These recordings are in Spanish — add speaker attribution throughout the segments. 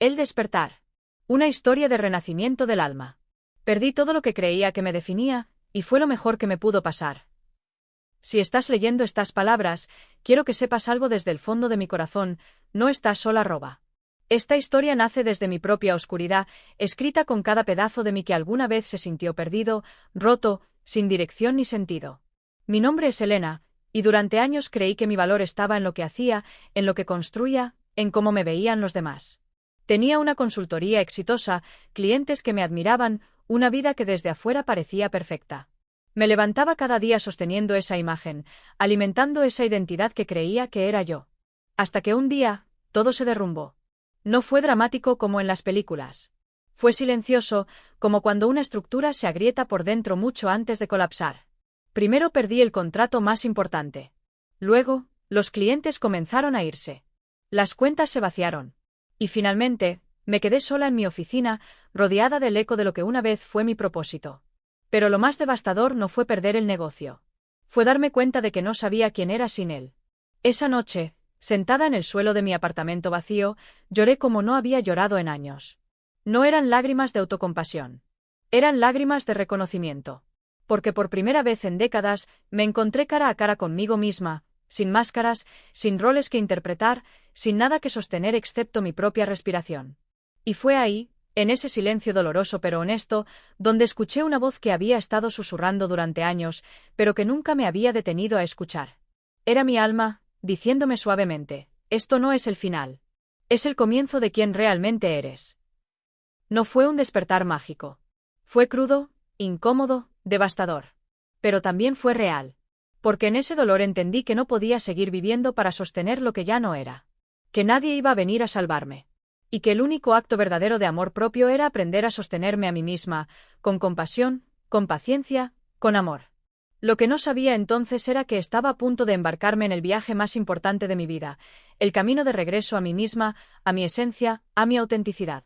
Speaker 1: El despertar. Una historia de renacimiento del alma. Perdí todo lo que creía que me definía, y fue lo mejor que me pudo pasar. Si estás leyendo estas palabras, quiero que sepas algo desde el fondo de mi corazón: no estás sola. Esta historia nace desde mi propia oscuridad, escrita con cada pedazo de mí que alguna vez se sintió perdido, roto, sin dirección ni sentido. Mi nombre es Elena, y durante años creí que mi valor estaba en lo que hacía, en lo que construía, en cómo me veían los demás. Tenía una consultoría exitosa, clientes que me admiraban, una vida que desde afuera parecía perfecta. Me levantaba cada día sosteniendo esa imagen, alimentando esa identidad que creía que era yo. Hasta que un día, todo se derrumbó. No fue dramático como en las películas. Fue silencioso, como cuando una estructura se agrieta por dentro mucho antes de colapsar. Primero perdí el contrato más importante. Luego, los clientes comenzaron a irse. Las cuentas se vaciaron. Y finalmente, me quedé sola en mi oficina, rodeada del eco de lo que una vez fue mi propósito. Pero lo más devastador no fue perder el negocio. Fue darme cuenta de que no sabía quién era sin él. Esa noche, sentada en el suelo de mi apartamento vacío, lloré como no había llorado en años. No eran lágrimas de autocompasión. Eran lágrimas de reconocimiento. Porque por primera vez en décadas me encontré cara a cara conmigo misma, sin máscaras, sin roles que interpretar, sin nada que sostener excepto mi propia respiración. Y fue ahí, en ese silencio doloroso pero honesto, donde escuché una voz que había estado susurrando durante años, pero que nunca me había detenido a escuchar. Era mi alma, diciéndome suavemente: esto no es el final. Es el comienzo de quien realmente eres. No fue un despertar mágico. Fue crudo, incómodo, devastador. Pero también fue real. Porque en ese dolor entendí que no podía seguir viviendo para sostener lo que ya no era. Que nadie iba a venir a salvarme. Y que el único acto verdadero de amor propio era aprender a sostenerme a mí misma, con compasión, con paciencia, con amor. Lo que no sabía entonces era que estaba a punto de embarcarme en el viaje más importante de mi vida, el camino de regreso a mí misma, a mi esencia, a mi autenticidad.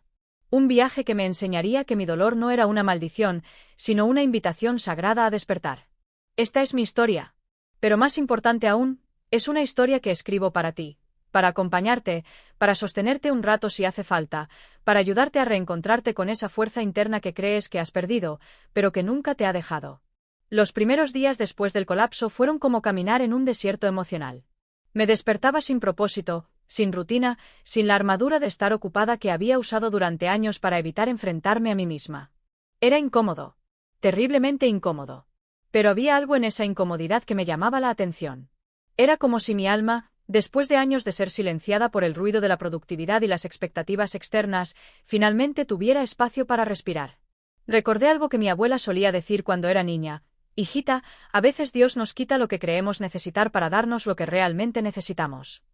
Speaker 1: Un viaje que me enseñaría que mi dolor no era una maldición, sino una invitación sagrada a despertar. Esta es mi historia. Pero más importante aún, es una historia que escribo para ti. Para acompañarte, para sostenerte un rato si hace falta, para ayudarte a reencontrarte con esa fuerza interna que crees que has perdido, pero que nunca te ha dejado. Los primeros días después del colapso fueron como caminar en un desierto emocional. Me despertaba sin propósito, sin rutina, sin la armadura de estar ocupada que había usado durante años para evitar enfrentarme a mí misma. Era incómodo. Terriblemente incómodo. Pero había algo en esa incomodidad que me llamaba la atención. Era como si mi alma, después de años de ser silenciada por el ruido de la productividad y las expectativas externas, finalmente tuviera espacio para respirar. Recordé algo que mi abuela solía decir cuando era niña: hijita, a veces Dios nos quita lo que creemos necesitar para darnos lo que realmente necesitamos.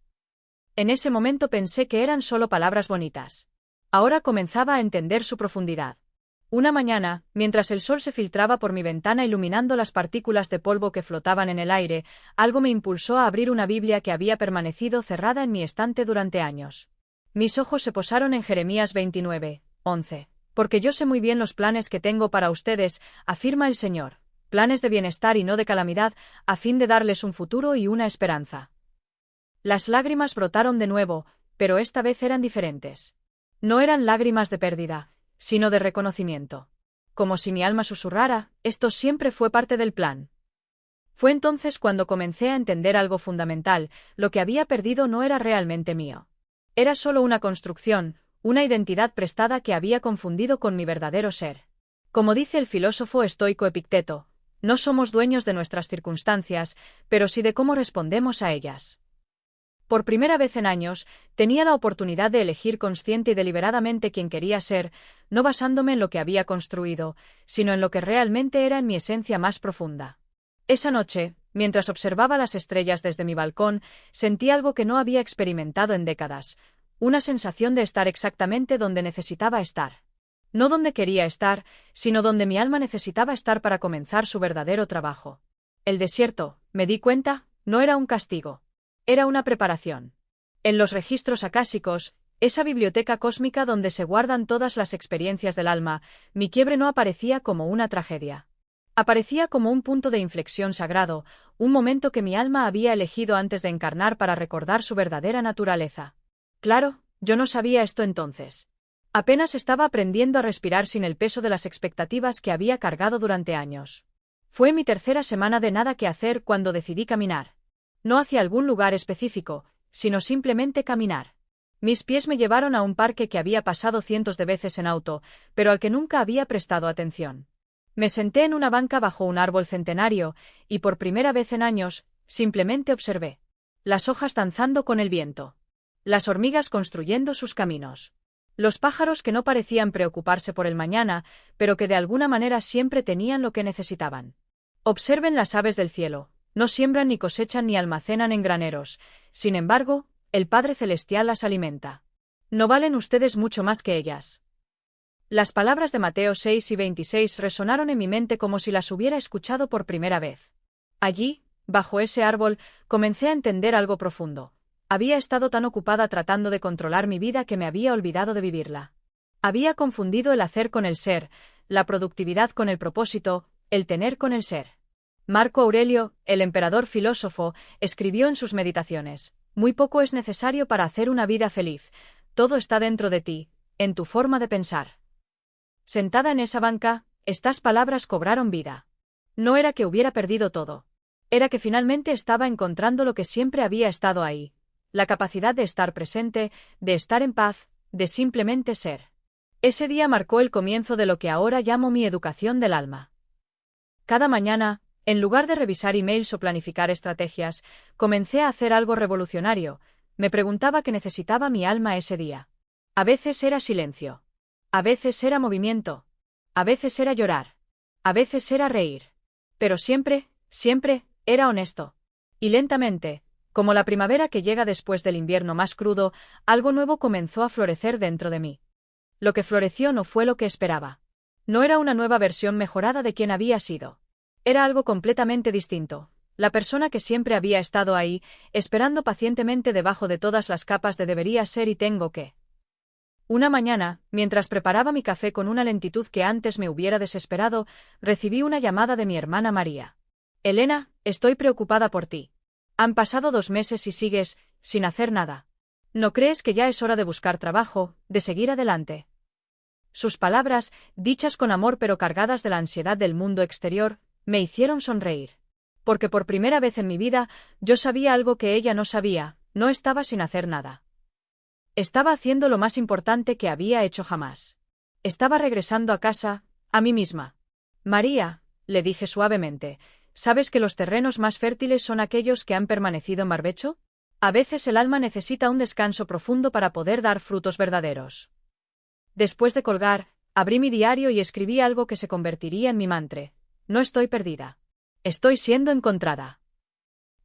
Speaker 1: En ese momento pensé que eran solo palabras bonitas. Ahora comenzaba a entender su profundidad. Una mañana, mientras el sol se filtraba por mi ventana iluminando las partículas de polvo que flotaban en el aire, algo me impulsó a abrir una Biblia que había permanecido cerrada en mi estante durante años. Mis ojos se posaron en Jeremías 29:11. Porque yo sé muy bien los planes que tengo para ustedes, afirma el Señor, planes de bienestar y no de calamidad, a fin de darles un futuro y una esperanza. Las lágrimas brotaron de nuevo, pero esta vez eran diferentes. No eran lágrimas de pérdida, sino de reconocimiento. Como si mi alma susurrara: esto siempre fue parte del plan. Fue entonces cuando comencé a entender algo fundamental: lo que había perdido no era realmente mío. Era solo una construcción, una identidad prestada que había confundido con mi verdadero ser. Como dice el filósofo estoico Epicteto, no somos dueños de nuestras circunstancias, pero sí de cómo respondemos a ellas. Por primera vez en años, tenía la oportunidad de elegir consciente y deliberadamente quién quería ser, no basándome en lo que había construido, sino en lo que realmente era en mi esencia más profunda. Esa noche, mientras observaba las estrellas desde mi balcón, sentí algo que no había experimentado en décadas, una sensación de estar exactamente donde necesitaba estar. No donde quería estar, sino donde mi alma necesitaba estar para comenzar su verdadero trabajo. El desierto, me di cuenta, no era un castigo. Era una preparación. En los registros acásicos, esa biblioteca cósmica donde se guardan todas las experiencias del alma, mi quiebre no aparecía como una tragedia. Aparecía como un punto de inflexión sagrado, un momento que mi alma había elegido antes de encarnar para recordar su verdadera naturaleza. Claro, yo no sabía esto entonces. Apenas estaba aprendiendo a respirar sin el peso de las expectativas que había cargado durante años. Fue mi tercera semana de nada que hacer cuando decidí caminar. No hacia algún lugar específico, sino simplemente caminar. Mis pies me llevaron a un parque que había pasado cientos de veces en auto, pero al que nunca había prestado atención. Me senté en una banca bajo un árbol centenario, y por primera vez en años, simplemente observé. Las hojas danzando con el viento. Las hormigas construyendo sus caminos. Los pájaros que no parecían preocuparse por el mañana, pero que de alguna manera siempre tenían lo que necesitaban. Observen las aves del cielo, no siembran ni cosechan ni almacenan en graneros, sin embargo, el Padre Celestial las alimenta. ¿No valen ustedes mucho más que ellas? Las palabras de Mateo 6 y 26 resonaron en mi mente como si las hubiera escuchado por primera vez. Allí, bajo ese árbol, comencé a entender algo profundo. Había estado tan ocupada tratando de controlar mi vida que me había olvidado de vivirla. Había confundido el hacer con el ser, la productividad con el propósito, el tener con el ser. Marco Aurelio, el emperador filósofo, escribió en sus meditaciones: muy poco es necesario para hacer una vida feliz, todo está dentro de ti, en tu forma de pensar. Sentada en esa banca, estas palabras cobraron vida. No era que hubiera perdido todo. Era que finalmente estaba encontrando lo que siempre había estado ahí. La capacidad de estar presente, de estar en paz, de simplemente ser. Ese día marcó el comienzo de lo que ahora llamo mi educación del alma. Cada mañana, en lugar de revisar emails o planificar estrategias, comencé a hacer algo revolucionario. Me preguntaba qué necesitaba mi alma ese día. A veces era silencio. A veces era movimiento. A veces era llorar. A veces era reír. Pero siempre, siempre, era honesto. Y lentamente, como la primavera que llega después del invierno más crudo, algo nuevo comenzó a florecer dentro de mí. Lo que floreció no fue lo que esperaba. No era una nueva versión mejorada de quien había sido. Era algo completamente distinto. La persona que siempre había estado ahí, esperando pacientemente debajo de todas las capas de debería ser y tengo que. Una mañana, mientras preparaba mi café con una lentitud que antes me hubiera desesperado, recibí una llamada de mi hermana María. Elena, estoy preocupada por ti. Han pasado 2 meses y sigues, sin hacer nada. ¿No crees que ya es hora de buscar trabajo, de seguir adelante? Sus palabras, dichas con amor pero cargadas de la ansiedad del mundo exterior, me hicieron sonreír. Porque por primera vez en mi vida, yo sabía algo que ella no sabía, no estaba sin hacer nada. Estaba haciendo lo más importante que había hecho jamás. Estaba regresando a casa, a mí misma. María, le dije suavemente, ¿sabes que los terrenos más fértiles son aquellos que han permanecido en barbecho? A veces el alma necesita un descanso profundo para poder dar frutos verdaderos. Después de colgar, abrí mi diario y escribí algo que se convertiría en mi mantra. No estoy perdida. Estoy siendo encontrada.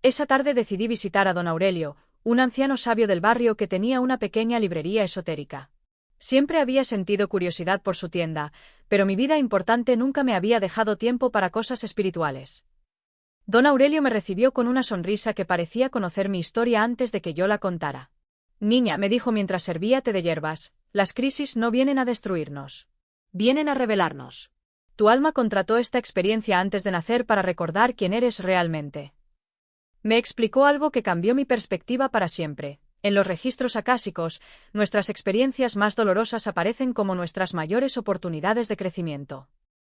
Speaker 1: Esa tarde decidí visitar a don Aurelio, un anciano sabio del barrio que tenía una pequeña librería esotérica. Siempre había sentido curiosidad por su tienda, pero mi vida importante nunca me había dejado tiempo para cosas espirituales. Don Aurelio me recibió con una sonrisa que parecía conocer mi historia antes de que yo la contara. Niña, me dijo mientras servía té de hierbas, las crisis no vienen a destruirnos. Vienen a revelarnos. Tu alma contrató esta experiencia antes de nacer para recordar quién eres realmente. Me explicó algo que cambió mi perspectiva para siempre. En los registros acásicos, nuestras experiencias más dolorosas aparecen como nuestras mayores oportunidades de crecimiento.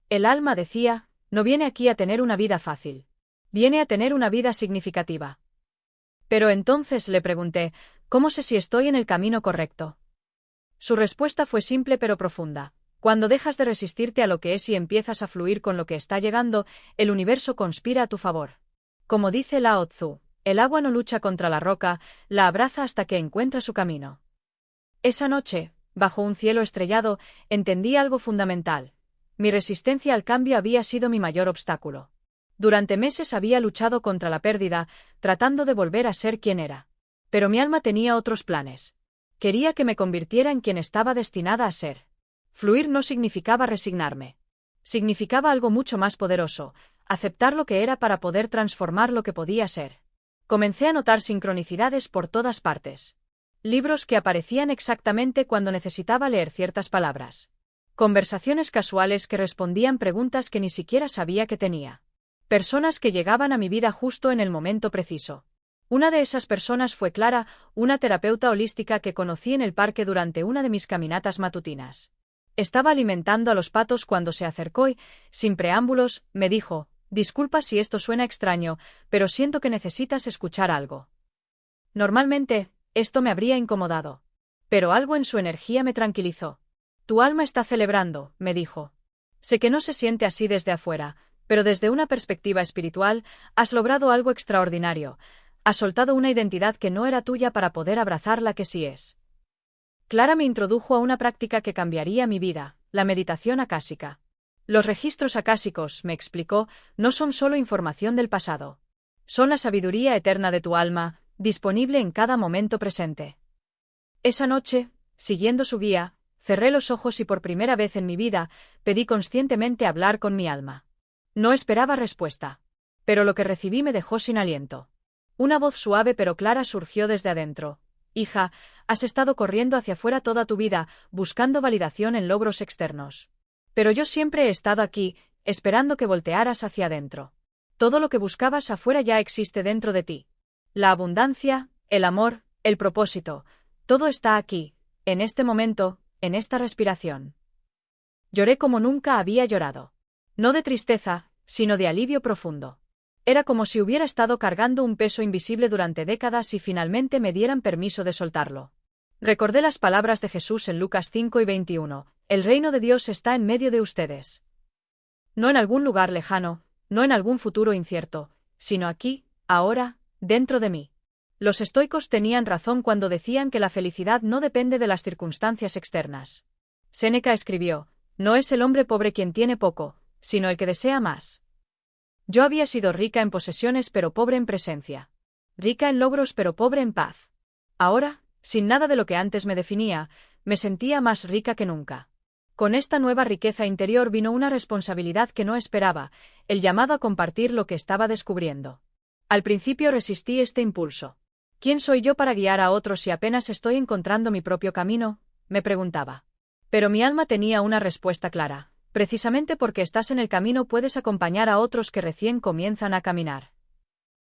Speaker 1: El alma, decía, no viene aquí a tener una vida fácil. Viene a tener una vida significativa. Pero entonces le pregunté, ¿cómo sé si estoy en el camino correcto? Su respuesta fue simple pero profunda. Cuando dejas de resistirte a lo que es y empiezas a fluir con lo que está llegando, el universo conspira a tu favor. Como dice Lao Tzu, el agua no lucha contra la roca, la abraza hasta que encuentra su camino. Esa noche, bajo un cielo estrellado, entendí algo fundamental. Mi resistencia al cambio había sido mi mayor obstáculo. Durante meses había luchado contra la pérdida, tratando de volver a ser quien era. Pero mi alma tenía otros planes. Quería que me convirtiera en quien estaba destinada a ser. Fluir no significaba resignarme. Significaba algo mucho más poderoso, aceptar lo que era para poder transformar lo que podía ser. Comencé a notar sincronicidades por todas partes. Libros que aparecían exactamente cuando necesitaba leer ciertas palabras. Conversaciones casuales que respondían preguntas que ni siquiera sabía que tenía. Personas que llegaban a mi vida justo en el momento preciso. Una de esas personas fue Clara, una terapeuta holística que conocí en el parque durante una de mis caminatas matutinas. Estaba alimentando a los patos cuando se acercó y, sin preámbulos, me dijo: «Disculpa si esto suena extraño, pero siento que necesitas escuchar algo». Normalmente, esto me habría incomodado. Pero algo en su energía me tranquilizó. «Tu alma está celebrando», me dijo. «Sé que no se siente así desde afuera, pero desde una perspectiva espiritual, has logrado algo extraordinario. Has soltado una identidad que no era tuya para poder abrazar la que sí es». Clara me introdujo a una práctica que cambiaría mi vida, la meditación acásica. Los registros acásicos, me explicó, no son solo información del pasado. Son la sabiduría eterna de tu alma, disponible en cada momento presente. Esa noche, siguiendo su guía, cerré los ojos y por primera vez en mi vida, pedí conscientemente hablar con mi alma. No esperaba respuesta. Pero lo que recibí me dejó sin aliento. Una voz suave pero clara surgió desde adentro. «Hija, has estado corriendo hacia afuera toda tu vida, buscando validación en logros externos. Pero yo siempre he estado aquí, esperando que voltearas hacia adentro. Todo lo que buscabas afuera ya existe dentro de ti. La abundancia, el amor, el propósito, todo está aquí, en este momento, en esta respiración». Lloré como nunca había llorado. No de tristeza, sino de alivio profundo. Era como si hubiera estado cargando un peso invisible durante décadas y finalmente me dieran permiso de soltarlo. Recordé las palabras de Jesús en Lucas 5:21, «El reino de Dios está en medio de ustedes». No en algún lugar lejano, no en algún futuro incierto, sino aquí, ahora, dentro de mí. Los estoicos tenían razón cuando decían que la felicidad no depende de las circunstancias externas. Séneca escribió: «No es el hombre pobre quien tiene poco, sino el que desea más». Yo había sido rica en posesiones pero pobre en presencia. Rica en logros pero pobre en paz. Ahora, sin nada de lo que antes me definía, me sentía más rica que nunca. Con esta nueva riqueza interior vino una responsabilidad que no esperaba, el llamado a compartir lo que estaba descubriendo. Al principio resistí este impulso. ¿Quién soy yo para guiar a otros si apenas estoy encontrando mi propio camino?, me preguntaba. Pero mi alma tenía una respuesta clara. Precisamente porque estás en el camino puedes acompañar a otros que recién comienzan a caminar.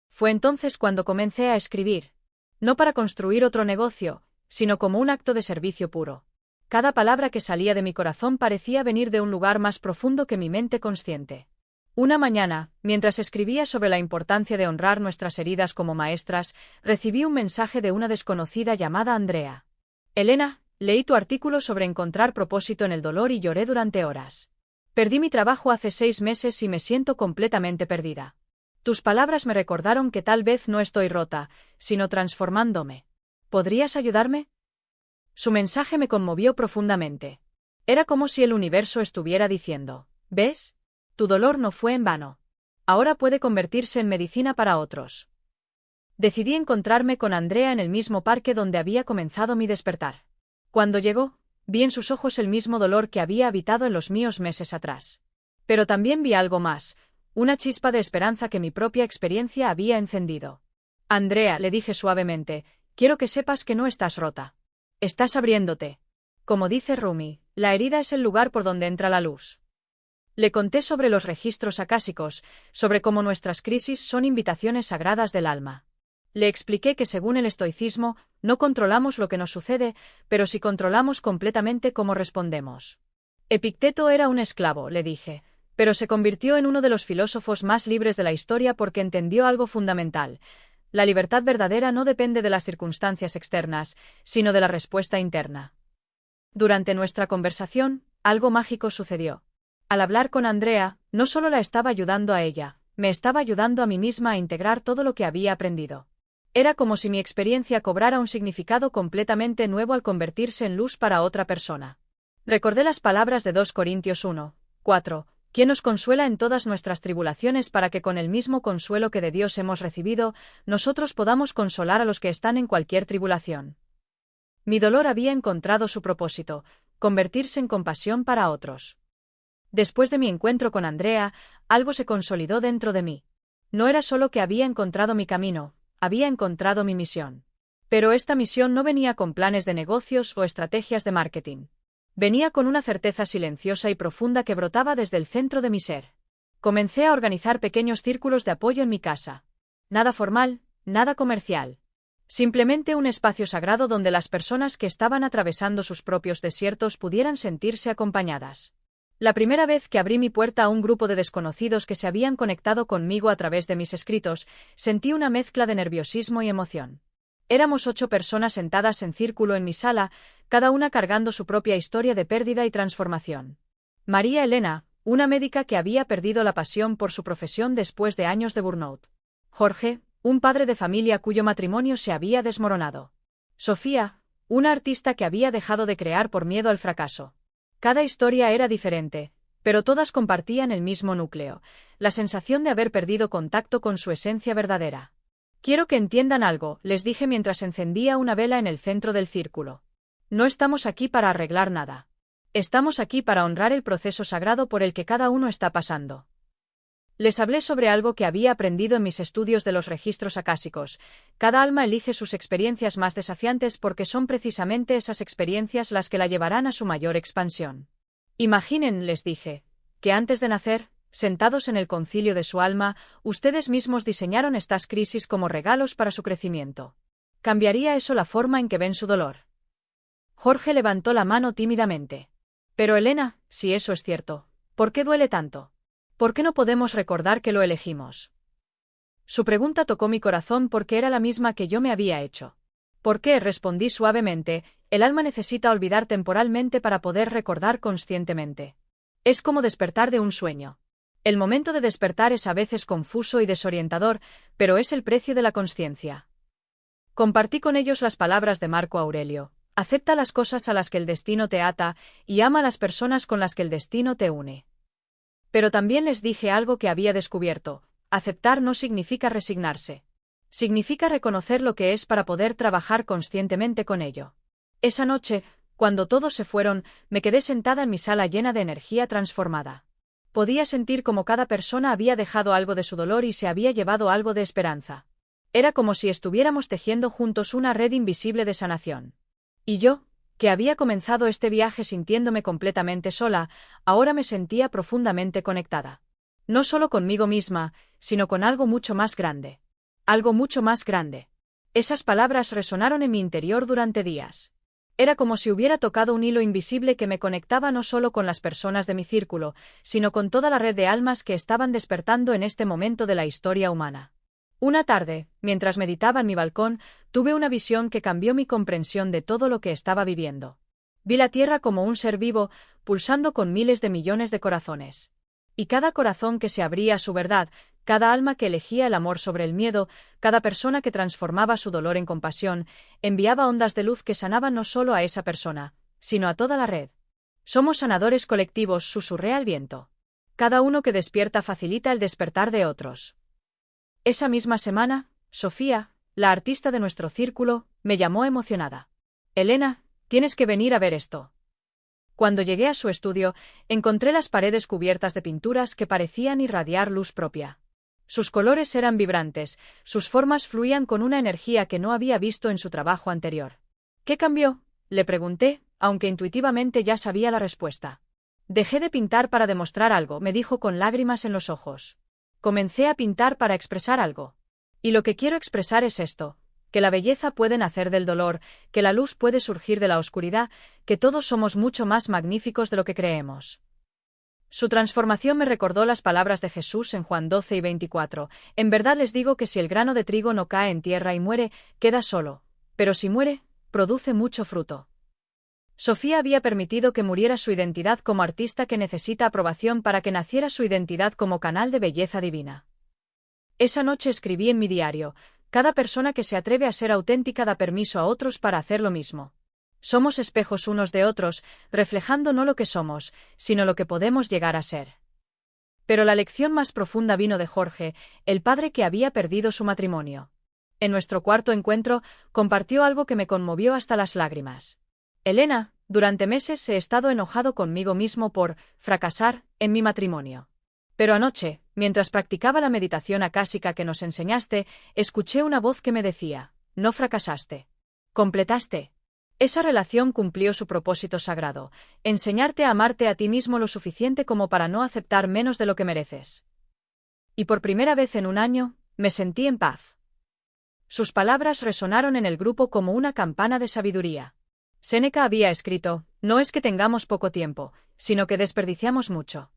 Speaker 1: Fue entonces cuando comencé a escribir. No para construir otro negocio, sino como un acto de servicio puro. Cada palabra que salía de mi corazón parecía venir de un lugar más profundo que mi mente consciente. Una mañana, mientras escribía sobre la importancia de honrar nuestras heridas como maestras, recibí un mensaje de una desconocida llamada Andrea. «Elena, leí tu artículo sobre encontrar propósito en el dolor y lloré durante horas. Perdí mi trabajo hace 6 meses y me siento completamente perdida. Tus palabras me recordaron que tal vez no estoy rota, sino transformándome. ¿Podrías ayudarme?». Su mensaje me conmovió profundamente. Era como si el universo estuviera diciendo: «¿Ves? Tu dolor no fue en vano. Ahora puede convertirse en medicina para otros». Decidí encontrarme con Andrea en el mismo parque donde había comenzado mi despertar. Cuando llegó, vi en sus ojos el mismo dolor que había habitado en los míos meses atrás. Pero también vi algo más, una chispa de esperanza que mi propia experiencia había encendido. «Andrea», le dije suavemente, «quiero que sepas que no estás rota. Estás abriéndote. Como dice Rumi, la herida es el lugar por donde entra la luz». Le conté sobre los registros acásicos, sobre cómo nuestras crisis son invitaciones sagradas del alma. Le expliqué que según el estoicismo, no controlamos lo que nos sucede, pero sí controlamos completamente cómo respondemos. Epicteto era un esclavo, le dije, pero se convirtió en uno de los filósofos más libres de la historia porque entendió algo fundamental. La libertad verdadera no depende de las circunstancias externas, sino de la respuesta interna. Durante nuestra conversación, algo mágico sucedió. Al hablar con Andrea, no solo la estaba ayudando a ella, me estaba ayudando a mí misma a integrar todo lo que había aprendido. Era como si mi experiencia cobrara un significado completamente nuevo al convertirse en luz para otra persona. Recordé las palabras de 2 Corintios 1:4, «Quien nos consuela en todas nuestras tribulaciones para que con el mismo consuelo que de Dios hemos recibido, nosotros podamos consolar a los que están en cualquier tribulación». Mi dolor había encontrado su propósito, convertirse en compasión para otros. Después de mi encuentro con Andrea, algo se consolidó dentro de mí. No era solo que había encontrado mi camino, había encontrado mi misión. Pero esta misión no venía con planes de negocios o estrategias de marketing. Venía con una certeza silenciosa y profunda que brotaba desde el centro de mi ser. Comencé a organizar pequeños círculos de apoyo en mi casa. Nada formal, nada comercial. Simplemente un espacio sagrado donde las personas que estaban atravesando sus propios desiertos pudieran sentirse acompañadas. La primera vez que abrí mi puerta a un grupo de desconocidos que se habían conectado conmigo a través de mis escritos, sentí una mezcla de nerviosismo y emoción. Éramos 8 personas sentadas en círculo en mi sala, cada una cargando su propia historia de pérdida y transformación. María Elena, una médica que había perdido la pasión por su profesión después de años de burnout. Jorge, un padre de familia cuyo matrimonio se había desmoronado. Sofía, una artista que había dejado de crear por miedo al fracaso. Cada historia era diferente, pero todas compartían el mismo núcleo, la sensación de haber perdido contacto con su esencia verdadera. Quiero que entiendan algo, les dije mientras encendía una vela en el centro del círculo. No estamos aquí para arreglar nada. Estamos aquí para honrar el proceso sagrado por el que cada uno está pasando. Les hablé sobre algo que había aprendido en mis estudios de los registros acásicos. Cada alma elige sus experiencias más desafiantes porque son precisamente esas experiencias las que la llevarán a su mayor expansión. Imaginen, les dije, que antes de nacer, sentados en el concilio de su alma, ustedes mismos diseñaron estas crisis como regalos para su crecimiento. ¿Cambiaría eso la forma en que ven su dolor? Jorge levantó la mano tímidamente. Pero Elena, si eso es cierto, ¿por qué duele tanto? ¿Por qué no podemos recordar que lo elegimos? Su pregunta tocó mi corazón porque era la misma que yo me había hecho. ¿Por qué? Respondí suavemente, el alma necesita olvidar temporalmente para poder recordar conscientemente. Es como despertar de un sueño. El momento de despertar es a veces confuso y desorientador, pero es el precio de la consciencia. Compartí con ellos las palabras de Marco Aurelio. Acepta las cosas a las que el destino te ata y ama a las personas con las que el destino te une. Pero también les dije algo que había descubierto: aceptar no significa resignarse. Significa reconocer lo que es para poder trabajar conscientemente con ello. Esa noche, cuando todos se fueron, me quedé sentada en mi sala llena de energía transformada. Podía sentir como cada persona había dejado algo de su dolor y se había llevado algo de esperanza. Era como si estuviéramos tejiendo juntos una red invisible de sanación. Y yo, que había comenzado este viaje sintiéndome completamente sola, ahora me sentía profundamente conectada. No solo conmigo misma, sino con algo mucho más grande. Algo mucho más grande. Esas palabras resonaron en mi interior durante días. Era como si hubiera tocado un hilo invisible que me conectaba no solo con las personas de mi círculo, sino con toda la red de almas que estaban despertando en este momento de la historia humana. Una tarde, mientras meditaba en mi balcón, tuve una visión que cambió mi comprensión de todo lo que estaba viviendo. Vi la Tierra como un ser vivo, pulsando con miles de millones de corazones. Y cada corazón que se abría a su verdad, cada alma que elegía el amor sobre el miedo, cada persona que transformaba su dolor en compasión, enviaba ondas de luz que sanaban no solo a esa persona, sino a toda la red. Somos sanadores colectivos, susurré al viento. Cada uno que despierta facilita el despertar de otros. Esa misma semana, Sofía, la artista de nuestro círculo, me llamó emocionada. Elena, tienes que venir a ver esto. Cuando llegué a su estudio, encontré las paredes cubiertas de pinturas que parecían irradiar luz propia. Sus colores eran vibrantes, sus formas fluían con una energía que no había visto en su trabajo anterior. ¿Qué cambió?, le pregunté, aunque intuitivamente ya sabía la respuesta. Dejé de pintar para demostrar algo, me dijo con lágrimas en los ojos. Comencé a pintar para expresar algo. Y lo que quiero expresar es esto: que la belleza puede nacer del dolor, que la luz puede surgir de la oscuridad, que todos somos mucho más magníficos de lo que creemos. Su transformación me recordó las palabras de Jesús en Juan 12 y 24. En verdad les digo que si el grano de trigo no cae en tierra y muere, queda solo, pero si muere, produce mucho fruto. Sofía había permitido que muriera su identidad como artista que necesita aprobación para que naciera su identidad como canal de belleza divina. Esa noche escribí en mi diario: cada persona que se atreve a ser auténtica da permiso a otros para hacer lo mismo. Somos espejos unos de otros, reflejando no lo que somos, sino lo que podemos llegar a ser. Pero la lección más profunda vino de Jorge, el padre que había perdido su matrimonio. En nuestro cuarto encuentro, compartió algo que me conmovió hasta las lágrimas. Elena, durante meses he estado enojado conmigo mismo por fracasar en mi matrimonio. Pero anoche, mientras practicaba la meditación acásica que nos enseñaste, escuché una voz que me decía: no fracasaste. Completaste. Esa relación cumplió su propósito sagrado: enseñarte a amarte a ti mismo lo suficiente como para no aceptar menos de lo que mereces. Y por primera vez en un año, me sentí en paz. Sus palabras resonaron en el grupo como una campana de sabiduría. Séneca había escrito: no es que tengamos poco tiempo, sino que desperdiciamos mucho.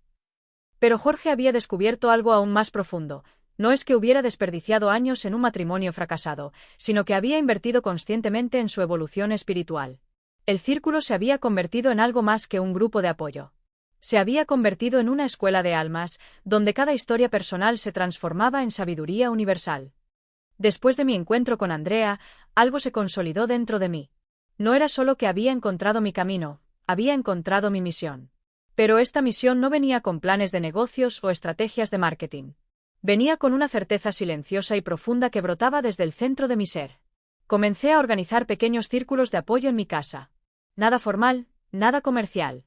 Speaker 1: Pero Jorge había descubierto algo aún más profundo. No es que hubiera desperdiciado años en un matrimonio fracasado, sino que había invertido conscientemente en su evolución espiritual. El círculo se había convertido en algo más que un grupo de apoyo. Se había convertido en una escuela de almas, donde cada historia personal se transformaba en sabiduría universal. Después de mi encuentro con Andrea, algo se consolidó dentro de mí. No era solo que había encontrado mi camino, había encontrado mi misión. Pero esta misión no venía con planes de negocios o estrategias de marketing. Venía con una certeza silenciosa y profunda que brotaba desde el centro de mi ser. Comencé a organizar pequeños círculos de apoyo en mi casa. Nada formal, nada comercial.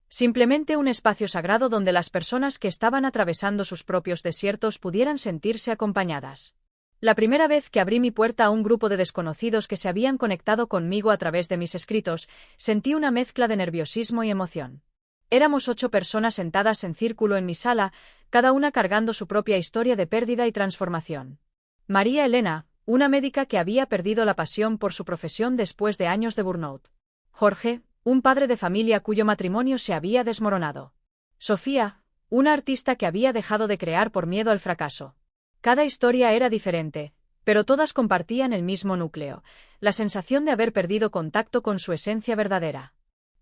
Speaker 1: Simplemente un espacio sagrado donde las personas que estaban atravesando sus propios desiertos pudieran sentirse acompañadas. La primera vez que abrí mi puerta a un grupo de desconocidos que se habían conectado conmigo a través de mis escritos, sentí una mezcla de nerviosismo y emoción. Éramos 8 personas sentadas en círculo en mi sala, cada una cargando su propia historia de pérdida y transformación. María Elena, una médica que había perdido la pasión por su profesión después de años de burnout. Jorge, un padre de familia cuyo matrimonio se había desmoronado. Sofía, una artista que había dejado de crear por miedo al fracaso. Cada historia era diferente, pero todas compartían el mismo núcleo, la sensación de haber perdido contacto con su esencia verdadera.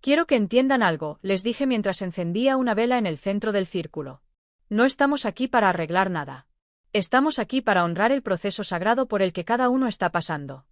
Speaker 1: Quiero que entiendan algo, les dije mientras encendía una vela en el centro del círculo. No estamos aquí para arreglar nada. Estamos aquí para honrar el proceso sagrado por el que cada uno está pasando.